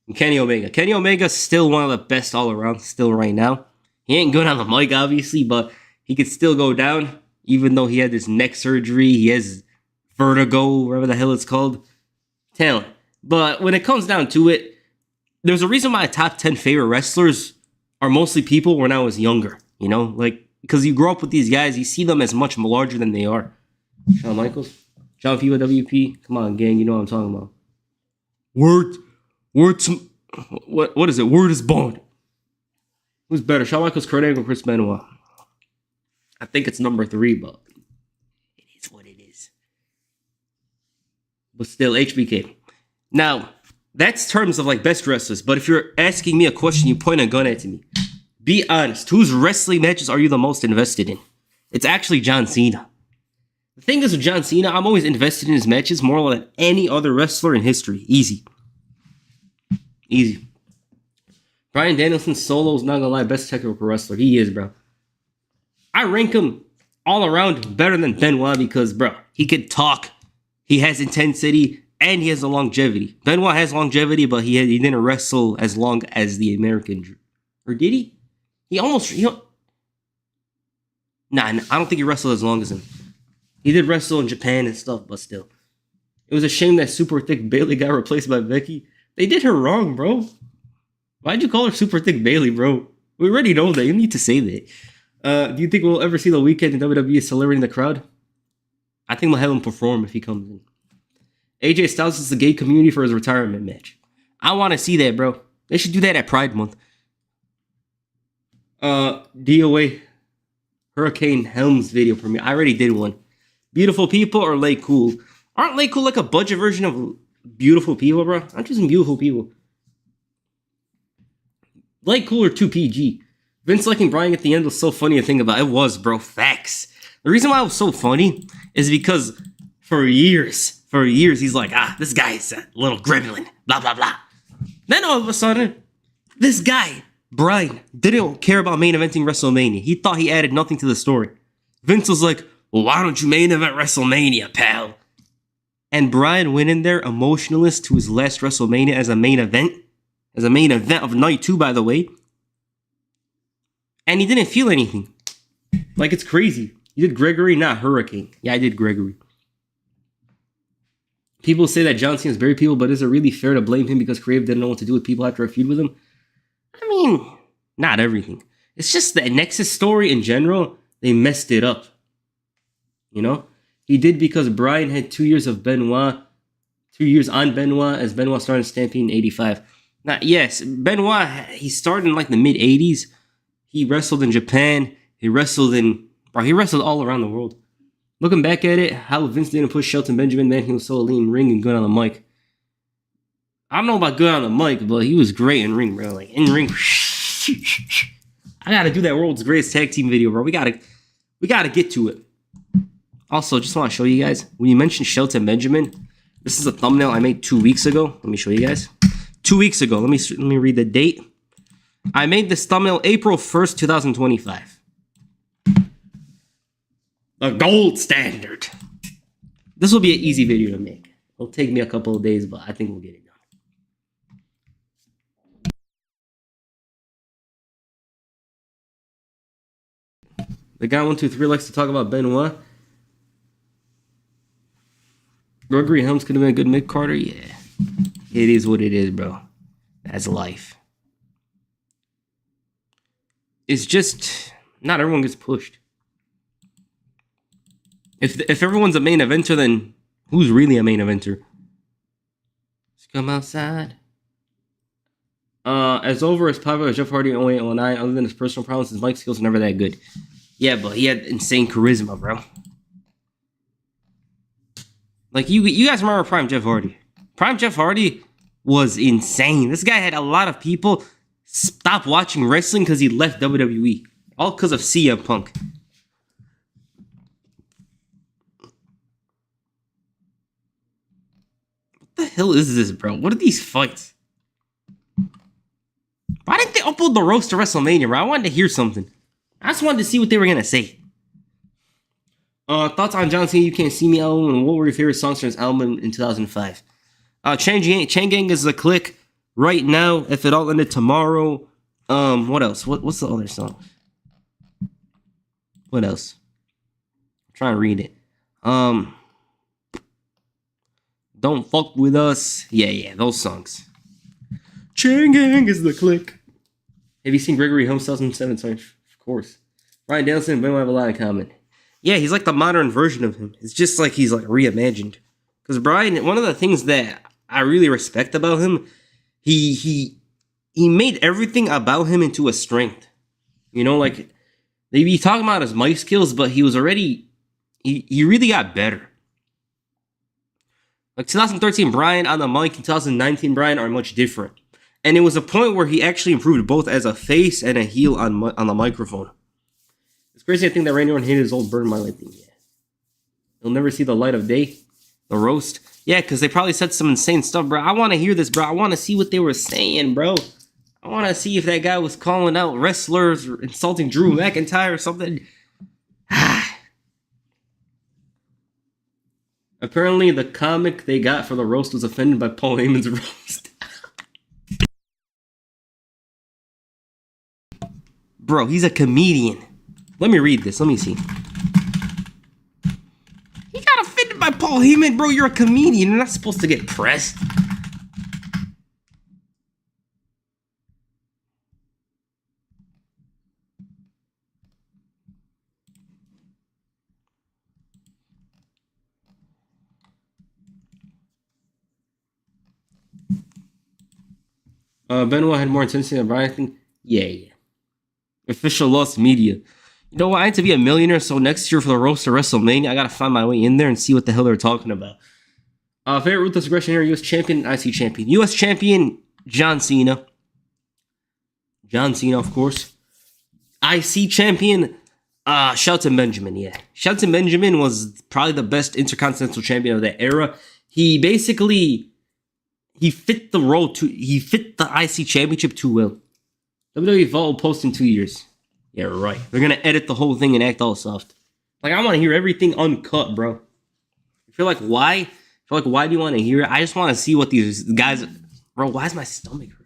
And Kenny Omega. Kenny Omega's still one of the best all around, still right now. He ain't good on the mic, obviously, but he could still go down. Even though he had this neck surgery, he has vertigo, whatever the hell it's called. Talent. But when it comes down to it, there's a reason why my top 10 favorite wrestlers are mostly people when I was younger, you know? Like, because you grow up with these guys, you see them as much larger than they are. Shawn Michaels, John P. with WP. Come on, gang, you know what I'm talking about. What is it? Word is bond. Who's better, Shawn Michaels, Kurt Angle, Chris Benoit? I think it's number 3, but it is what it is. But still, HBK. Now, that's terms of like best wrestlers, but if you're asking me a question, you point a gun at me. Be honest, whose wrestling matches are you the most invested in? It's actually John Cena. The thing is with John Cena, I'm always invested in his matches more than any other wrestler in history. Easy. Easy. Bryan Danielson's solo's not gonna lie, best technical wrestler. He is, bro. I rank him all around better than Benoit because, bro, he could talk. He has intensity. And he has the longevity. Benoit has longevity, but he didn't wrestle as long as the American Drew. Or did he? Nah, I don't think he wrestled as long as him. He did wrestle in Japan and stuff, but still. It was a shame that Super Thick Bailey got replaced by Becky. They did her wrong, bro. Why'd you call her Super Thick Bailey, bro? We already know that. You need to say that. Do you think we'll ever see The Weeknd in WWE celebrating the crowd? I think we'll have him perform if he comes in. AJ Styles is the gay community for his retirement match. I want to see that, bro. They should do that at Pride Month. DOA Hurricane Helms video premiere. I already did one. Beautiful People or Lay Cool? Aren't Lay Cool like a budget version of Beautiful People, bro? I'm choosing Beautiful People. Lay Cool or 2PG? Vince liking Bryan at the end was so funny to think about. It was, bro. Facts. The reason why it was so funny is because for years, he's like, this guy's a little gremlin, blah, blah, blah. Then all of a sudden, this guy, Bryan, didn't care about main eventing WrestleMania. He thought he added nothing to the story. Vince was like, well, why don't you main event WrestleMania, pal? And Bryan went in there emotionless to his last WrestleMania as a main event. As a main event of night 2, by the way. And he didn't feel anything. Like, it's crazy. You did Gregory, not Hurricane. Yeah, I did Gregory. People say that John Cena's buried people, but is it really fair to blame him because Creative didn't know what to do with people after a feud with him? I mean, not everything. It's just the Nexus story in general, they messed it up. You know? He did because Bryan had 2 years of Benoit. 2 years on Benoit as Benoit started Stampede in 85. Now, yes, Benoit, he started in like the mid-80s. He wrestled in Japan. He wrestled all around the world. Looking back at it, how Vince didn't push Shelton Benjamin, man, he was so lean ring and good on the mic. I don't know about good on the mic, but he was great in ring, bro. Like, in ring. I gotta do that world's greatest tag team video, bro. We gotta get to it. Also, just want to show you guys, when you mentioned Shelton Benjamin, this is a thumbnail I made 2 weeks ago. Let me show you guys. 2 weeks ago. Let me read the date. I made this thumbnail April 1st, 2025. The gold standard. This will be an easy video to make. It'll take me a couple of days, but I think we'll get it done. The guy 123 likes to talk about Benoit. Gregory Helms could have been a good mid-carder. Yeah. It is what it is, bro. That's life. It's just not everyone gets pushed. If everyone's a main eventer, then who's really a main eventer? Let's come outside. As over as popular as Jeff Hardy in 0809, other than his personal problems, his mic skills are never that good. Yeah, but he had insane charisma, bro. Like, you guys remember Prime Jeff Hardy. Prime Jeff Hardy was insane. This guy had a lot of people stop watching wrestling because he left WWE. All because of CM Punk. What the hell is this, bro? What are these fights? Why didn't they upload the roast to WrestleMania, bro? I wanted to hear something. I just wanted to see what they were going to say. Thoughts on John Cena, You Can't See Me album, and what were your favorite songs from his album in 2005? Chain Gang is the click right now. If It All Ended Tomorrow. What else? What's the other song? What else? I'm trying to read it. Don't Fuck With Us. Yeah, those songs. Chain Gang is the click. Have you seen Gregory Helms 2007? Sorry, of course. Ryan Danielson and Ben have a lot in common. Yeah, he's like the modern version of him. It's just like he's like reimagined. Because Bryan, one of the things that I really respect about him, he made everything about him into a strength. You know, like they be talking about his mic skills, but he was already he really got better. Like 2013 Bryan on the mic and 2019 Bryan are much different. And it was a point where he actually improved both as a face and a heel on the microphone. It's crazy to think that Randy Orton hated his old Burn My Light thing. Yeah. He'll never see the light of day. The roast. Yeah, because they probably said some insane stuff, bro. I want to hear this, bro. I want to see what they were saying, bro. I want to see if that guy was calling out wrestlers or insulting Drew McIntyre or something. Apparently, the comic they got for the roast was offended by Paul Heyman's roast. Bro, he's a comedian. Let me read this. Let me see. He got offended by Paul Heyman. Bro, you're a comedian. You're not supposed to get pressed. Benoit had more intensity than Bryan. Yeah. Official lost media. You know what? I need to be a millionaire, so next year for the roast of WrestleMania, I gotta find my way in there and see what the hell they're talking about. Favorite ruthless aggression era, US champion, IC champion. US champion, John Cena. John Cena, of course. IC champion, Shelton Benjamin, yeah. Shelton Benjamin was probably the best intercontinental champion of that era. He basically, he fit the role he fit the IC championship too well. WWE Vault will post in 2 years. Yeah, right. They're gonna edit the whole thing and act all soft. Like, I want to hear everything uncut, bro. I feel like, why do you want to hear it? I just want to see what these guys... Bro, why is my stomach hurt?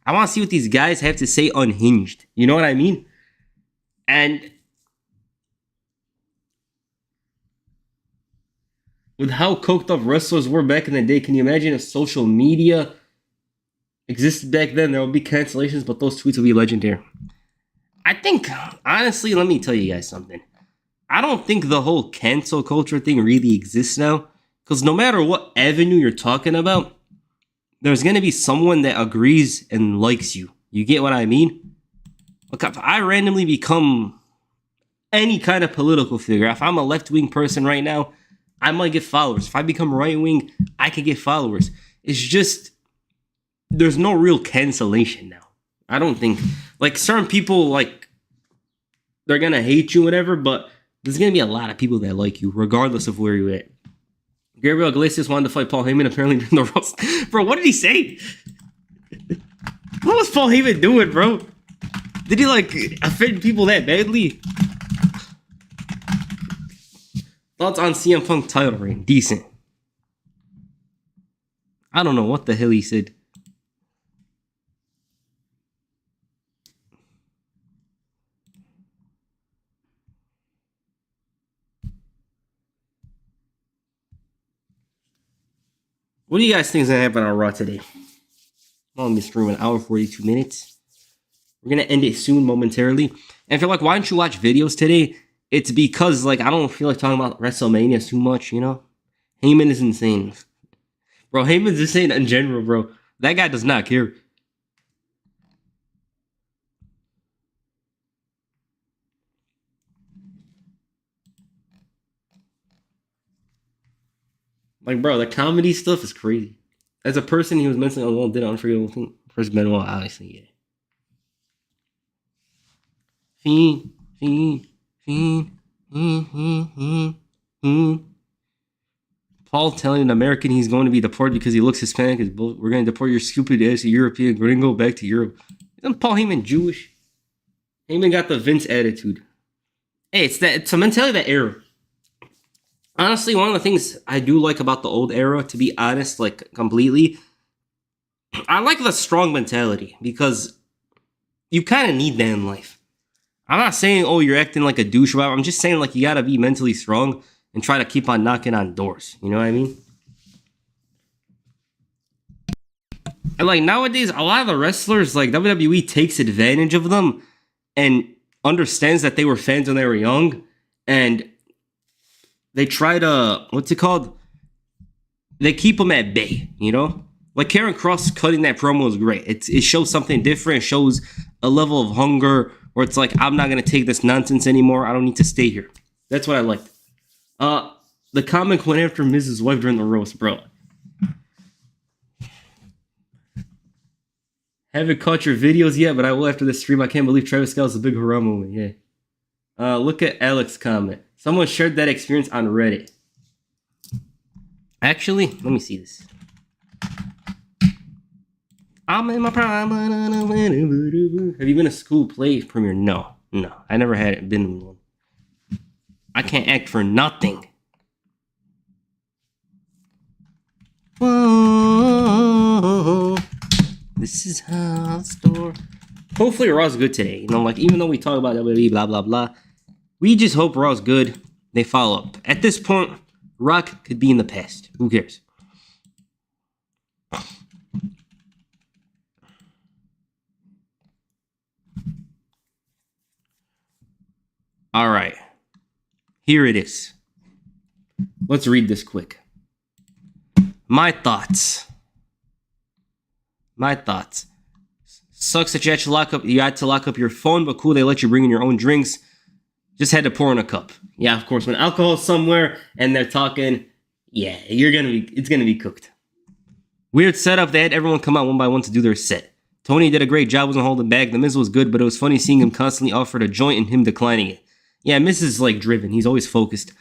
I want to see what these guys have to say unhinged. You know what I mean? And with how coked up wrestlers were back in the day, can you imagine if social media existed back then? There would be cancellations, but those tweets would be legendary. I think, honestly, let me tell you guys something. I don't think the whole cancel culture thing really exists now. Because no matter what avenue you're talking about, there's going to be someone that agrees and likes you. You get what I mean? Look, if I randomly become any kind of political figure, if I'm a left-wing person right now, I might get followers. If I become right-wing, I can get followers. It's just, there's no real cancellation now. I don't think, like, certain people, like, they're going to hate you, whatever, but there's going to be a lot of people that like you, regardless of where you're at. Gabriel Iglesias wanted to fight Paul Heyman apparently during the roast. Bro, what did he say? What was Paul Heyman doing, bro? Did he, like, offend people that badly? Thoughts on CM Punk title reign? Decent. I don't know what the hell he said. What do you guys think is going to happen on Raw today? I'm on this stream an hour 42 minutes. We're going to end it soon, momentarily. And if you're like, why don't you watch videos today? It's because, like, I don't feel like talking about WrestleMania too much, you know? Heyman is insane. Bro, Heyman's insane in general, bro. That guy does not care. Like, bro, the comedy stuff is crazy. As a person, he was mentally unwell, did an unforgivable thing. First Benoit, obviously, yeah. Paul telling an American he's going to be deported because he looks Hispanic is bull. We're going to deport your stupid ass European gringo back to Europe. Isn't Paul Heyman Jewish? Heyman got the Vince attitude. Hey, it's a mentality of that era. Honestly, one of the things I do like about the old era, to be honest, like, completely, I like the strong mentality, because you kind of need that in life. I'm not saying, oh, you're acting like a douche, or whatever. I'm just saying, like, you gotta be mentally strong and try to keep on knocking on doors. You know what I mean? And, like, nowadays, a lot of the wrestlers, like, WWE takes advantage of them and understands that they were fans when they were young, and they try to, what's it called? They keep them at bay, you know? Like, Karrion Kross cutting that promo was great. It shows something different. It shows a level of hunger where it's like, I'm not going to take this nonsense anymore. I don't need to stay here. That's what I liked. The comic went after Mrs. Wife during the roast, bro. Haven't caught your videos yet, but I will after this stream. I can't believe Travis Scott's a big hurrah moment. Yeah. Look at Alex's comment. Someone shared that experience on Reddit. Actually, let me see this. I'm in my prime. Have you been to school play premiere? No. I never had been in one. I can't act for nothing. Whoa. This is how the store. Hopefully Raw's good today. You know, like, even though we talk about WWE, blah, blah, blah, we just hope Raw's good. They follow up. At this point, Rock could be in the past. Who cares? All right. Here it is. Let's read this quick. My thoughts. Sucks that you had to lock up your phone, but cool, they let you bring in your own drinks. Just had to pour in a cup. Yeah, of course. When alcohol's somewhere and they're talking, yeah, it's gonna be cooked. Weird setup. They had everyone come out one by one to do their set. Tony did a great job, wasn't holding back. The Miz was good, but it was funny seeing him constantly offered a joint and him declining it. Yeah, Miz is like driven. He's always focused.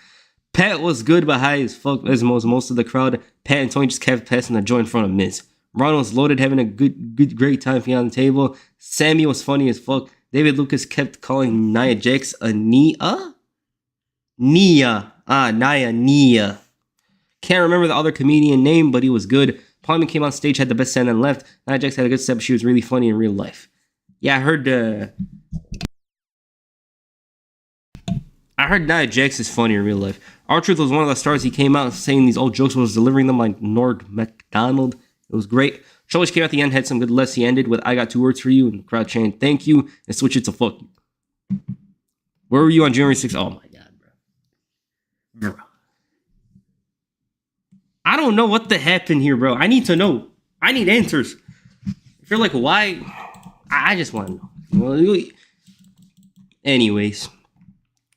Pat was good, but high as fuck as most of the crowd. Pat and Tony just kept passing the joint in front of Miz. Ron was loaded, having a great time behind the table. Sammy was funny as fuck. David Lucas kept calling Nia Jax a Nia. Can't remember the other comedian name, but he was good. Palmy came on stage, had the best set and left. Nia Jax had a good set, but she was really funny in real life. Yeah, I heard Nia Jax is funny in real life. R-Truth was one of the stars. He came out saying these old jokes, was delivering them like Nord McDonald. It was great. Showish came at the end, had some good less. He ended with "I got 2 words for you," and the crowd chanted "Thank you," and switch it to "Fuck you." Where were you on January 6th? Oh my god, bro. I don't know what the happened here, bro. I need to know. I need answers. If you're like, why? I just want to know. Well, anyways,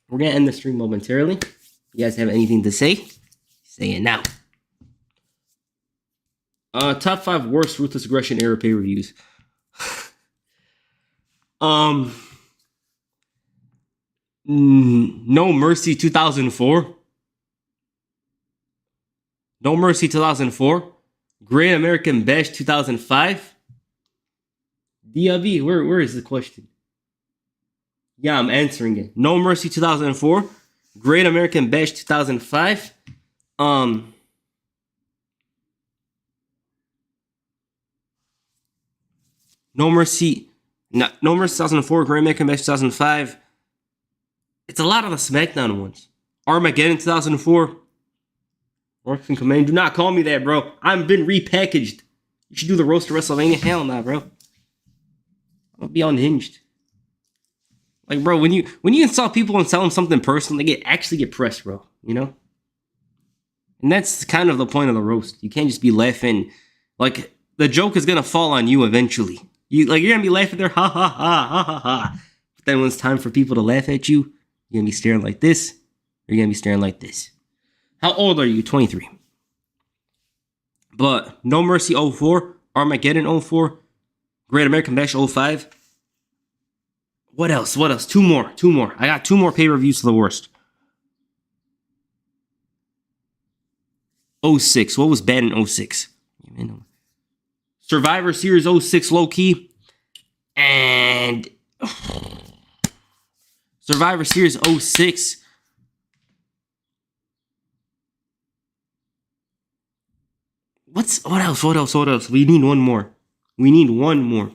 we're gonna end the stream momentarily. You guys have anything to say? Say it now. Top 5 worst Ruthless Aggression era pay-per-views. No Mercy 2004. No Mercy 2004. Great American Bash 2005. DLB, where is the question? Yeah, I'm answering it. No Mercy 2004. Great American Bash 2005. No Mercy 2004, Great American Bash 2005. It's a lot of the SmackDown ones. Armageddon 2004. Orphan Command. Do not call me that, bro. I've been repackaged. You should do the roast of WrestleMania. Hell nah, bro. I'll be unhinged. Like, bro, when you insult people and tell them something personal, they actually get pressed, bro. You know? And that's kind of the point of the roast. You can't just be laughing. Like, the joke is gonna fall on you eventually. You're gonna be laughing there, ha ha ha ha ha ha. But then when it's time for people to laugh at you, you're gonna be staring like this, or you're gonna be staring like this. How old are you? 23. But No Mercy 04, Armageddon 04, Great American Bash 05. What else? 2 more. I got 2 more pay-per-views to the worst. 06. What was bad in 06? Survivor Series 06 low-key. And Survivor Series 06. What else? We need one more.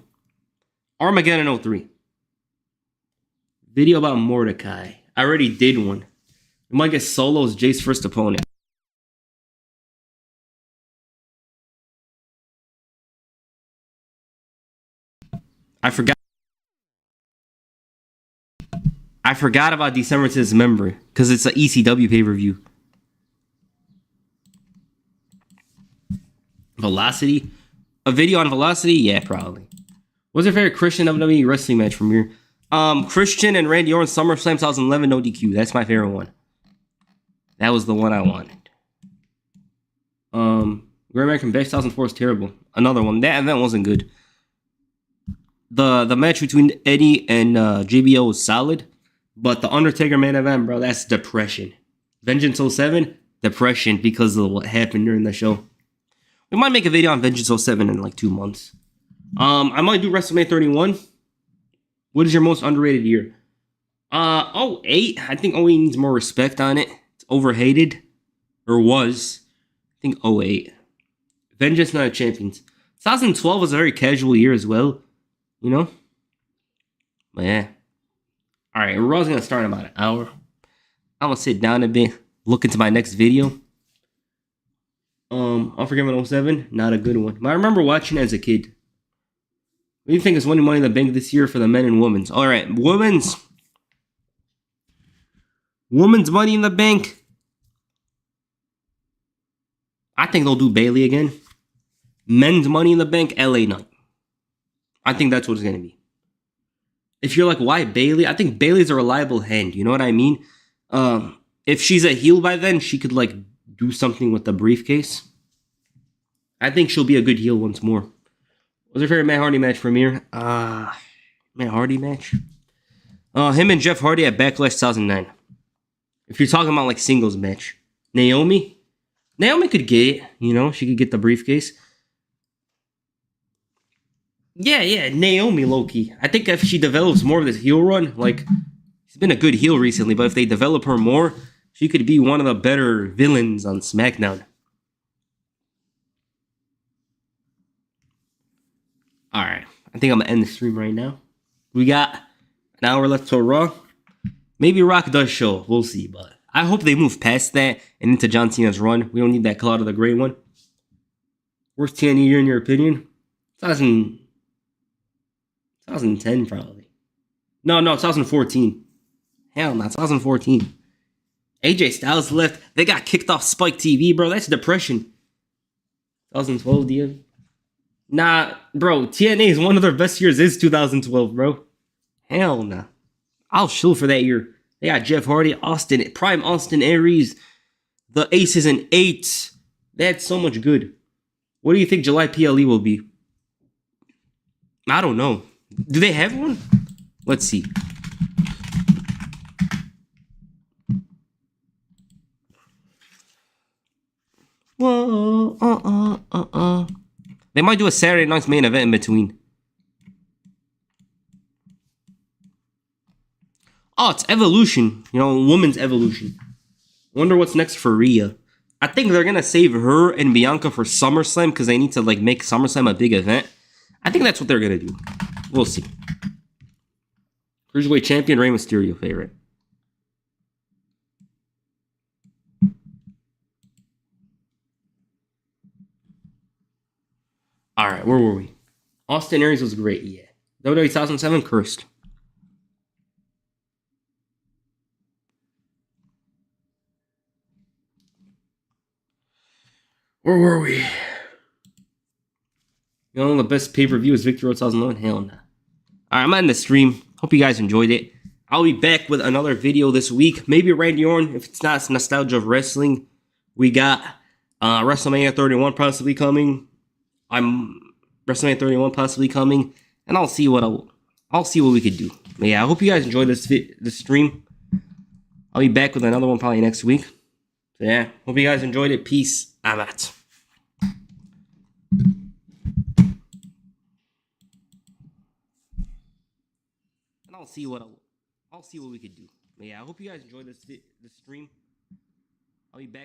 Armageddon 03. Video about Mordecai. I already did one. We might get Solo as Jay's first opponent. I forgot about December to Dismember because it's an ECW pay-per-view. Velocity? A video on Velocity? Yeah, probably. What's your favorite Christian WWE wrestling match from here? Christian and Randy Orton SummerSlam 2011 no DQ. That's my favorite one. That was the one I wanted. Great American Bash 2004 is terrible. Another one. That event wasn't good. The match between Eddie and JBL was solid, but the Undertaker main event, bro, that's depression. Vengeance 07, depression because of what happened during the show. We might make a video on Vengeance 07 in like 2 months. I might do WrestleMania 31. What is your most underrated year? 08. I think 08 needs more respect on it. It's overhated. Or was. I think 08. Vengeance Night of Champions. 2012 was a very casual year as well. You know? But yeah. Alright, Raw's gonna start in about an hour. I'm gonna sit down a bit, look into my next video. Unforgiven 07, not a good one. But I remember watching it as a kid. What do you think is winning Money in the Bank this year for the men and women's? Alright, women's Money in the Bank. I think they'll do Bailey again. Men's Money in the Bank, LA Knight. I think that's what it's gonna be. if you're like, why Bailey? I think Bailey's a reliable hand. You know what I mean? If she's a heel by then, she could like do something with the briefcase. I think she'll be a good heel once more. What's your favorite Matt Hardy match from here? Matt Hardy match? Him and Jeff Hardy at Backlash 2009. If you're talking about like singles match. Naomi could get it. You know, she could get the briefcase. Yeah, Naomi low-key. I think if she develops more of this heel run, like, she's been a good heel recently, but if they develop her more, she could be one of the better villains on SmackDown. Alright, I think I'm gonna end the stream right now. We got an hour left till Raw. Maybe Rock does show, we'll see, but I hope they move past that and into John Cena's run. We don't need that Cloud of the Great one. Worst TNA year in your opinion? 2010 probably. No, 2014. Hell no, 2014. AJ Styles left. They got kicked off Spike TV, bro. That's depression. 2012, DM. Nah, bro. TNA's one of their best years is 2012, bro. Hell nah. I'll chill for that year. They got Jeff Hardy, Prime Austin Aries, the Aces and Eights. They had so much good. What do you think July PLE will be? I don't know. Do they have one? Let's see. Whoa, They might do a Saturday night's main event in between. Oh, it's Evolution. You know, Women's Evolution. Wonder what's next for Rhea. I think they're going to save her and Bianca for SummerSlam because they need to, like, make SummerSlam a big event. I think that's what they're going to do. We'll see. Cruiserweight champion, Rey Mysterio favorite. Alright, where were we? Austin Aries was great, yeah. WWE 2007, cursed. Where were we? You know, the best pay-per-view is Victory Road 2011? Hell no. Alright, I'm ending the stream. Hope you guys enjoyed it. I'll be back with another video this week. Maybe Randy Orton, if it's not nostalgia of wrestling. We got WrestleMania 31 possibly coming. WrestleMania 31 possibly coming. And I'll see what we could do. But yeah, I hope you guys enjoyed this stream. I'll be back with another one probably next week. So yeah, hope you guys enjoyed it. Peace. I'm out. And I'll see what we could do. But yeah, I hope you guys enjoyed this stream. I'll be back.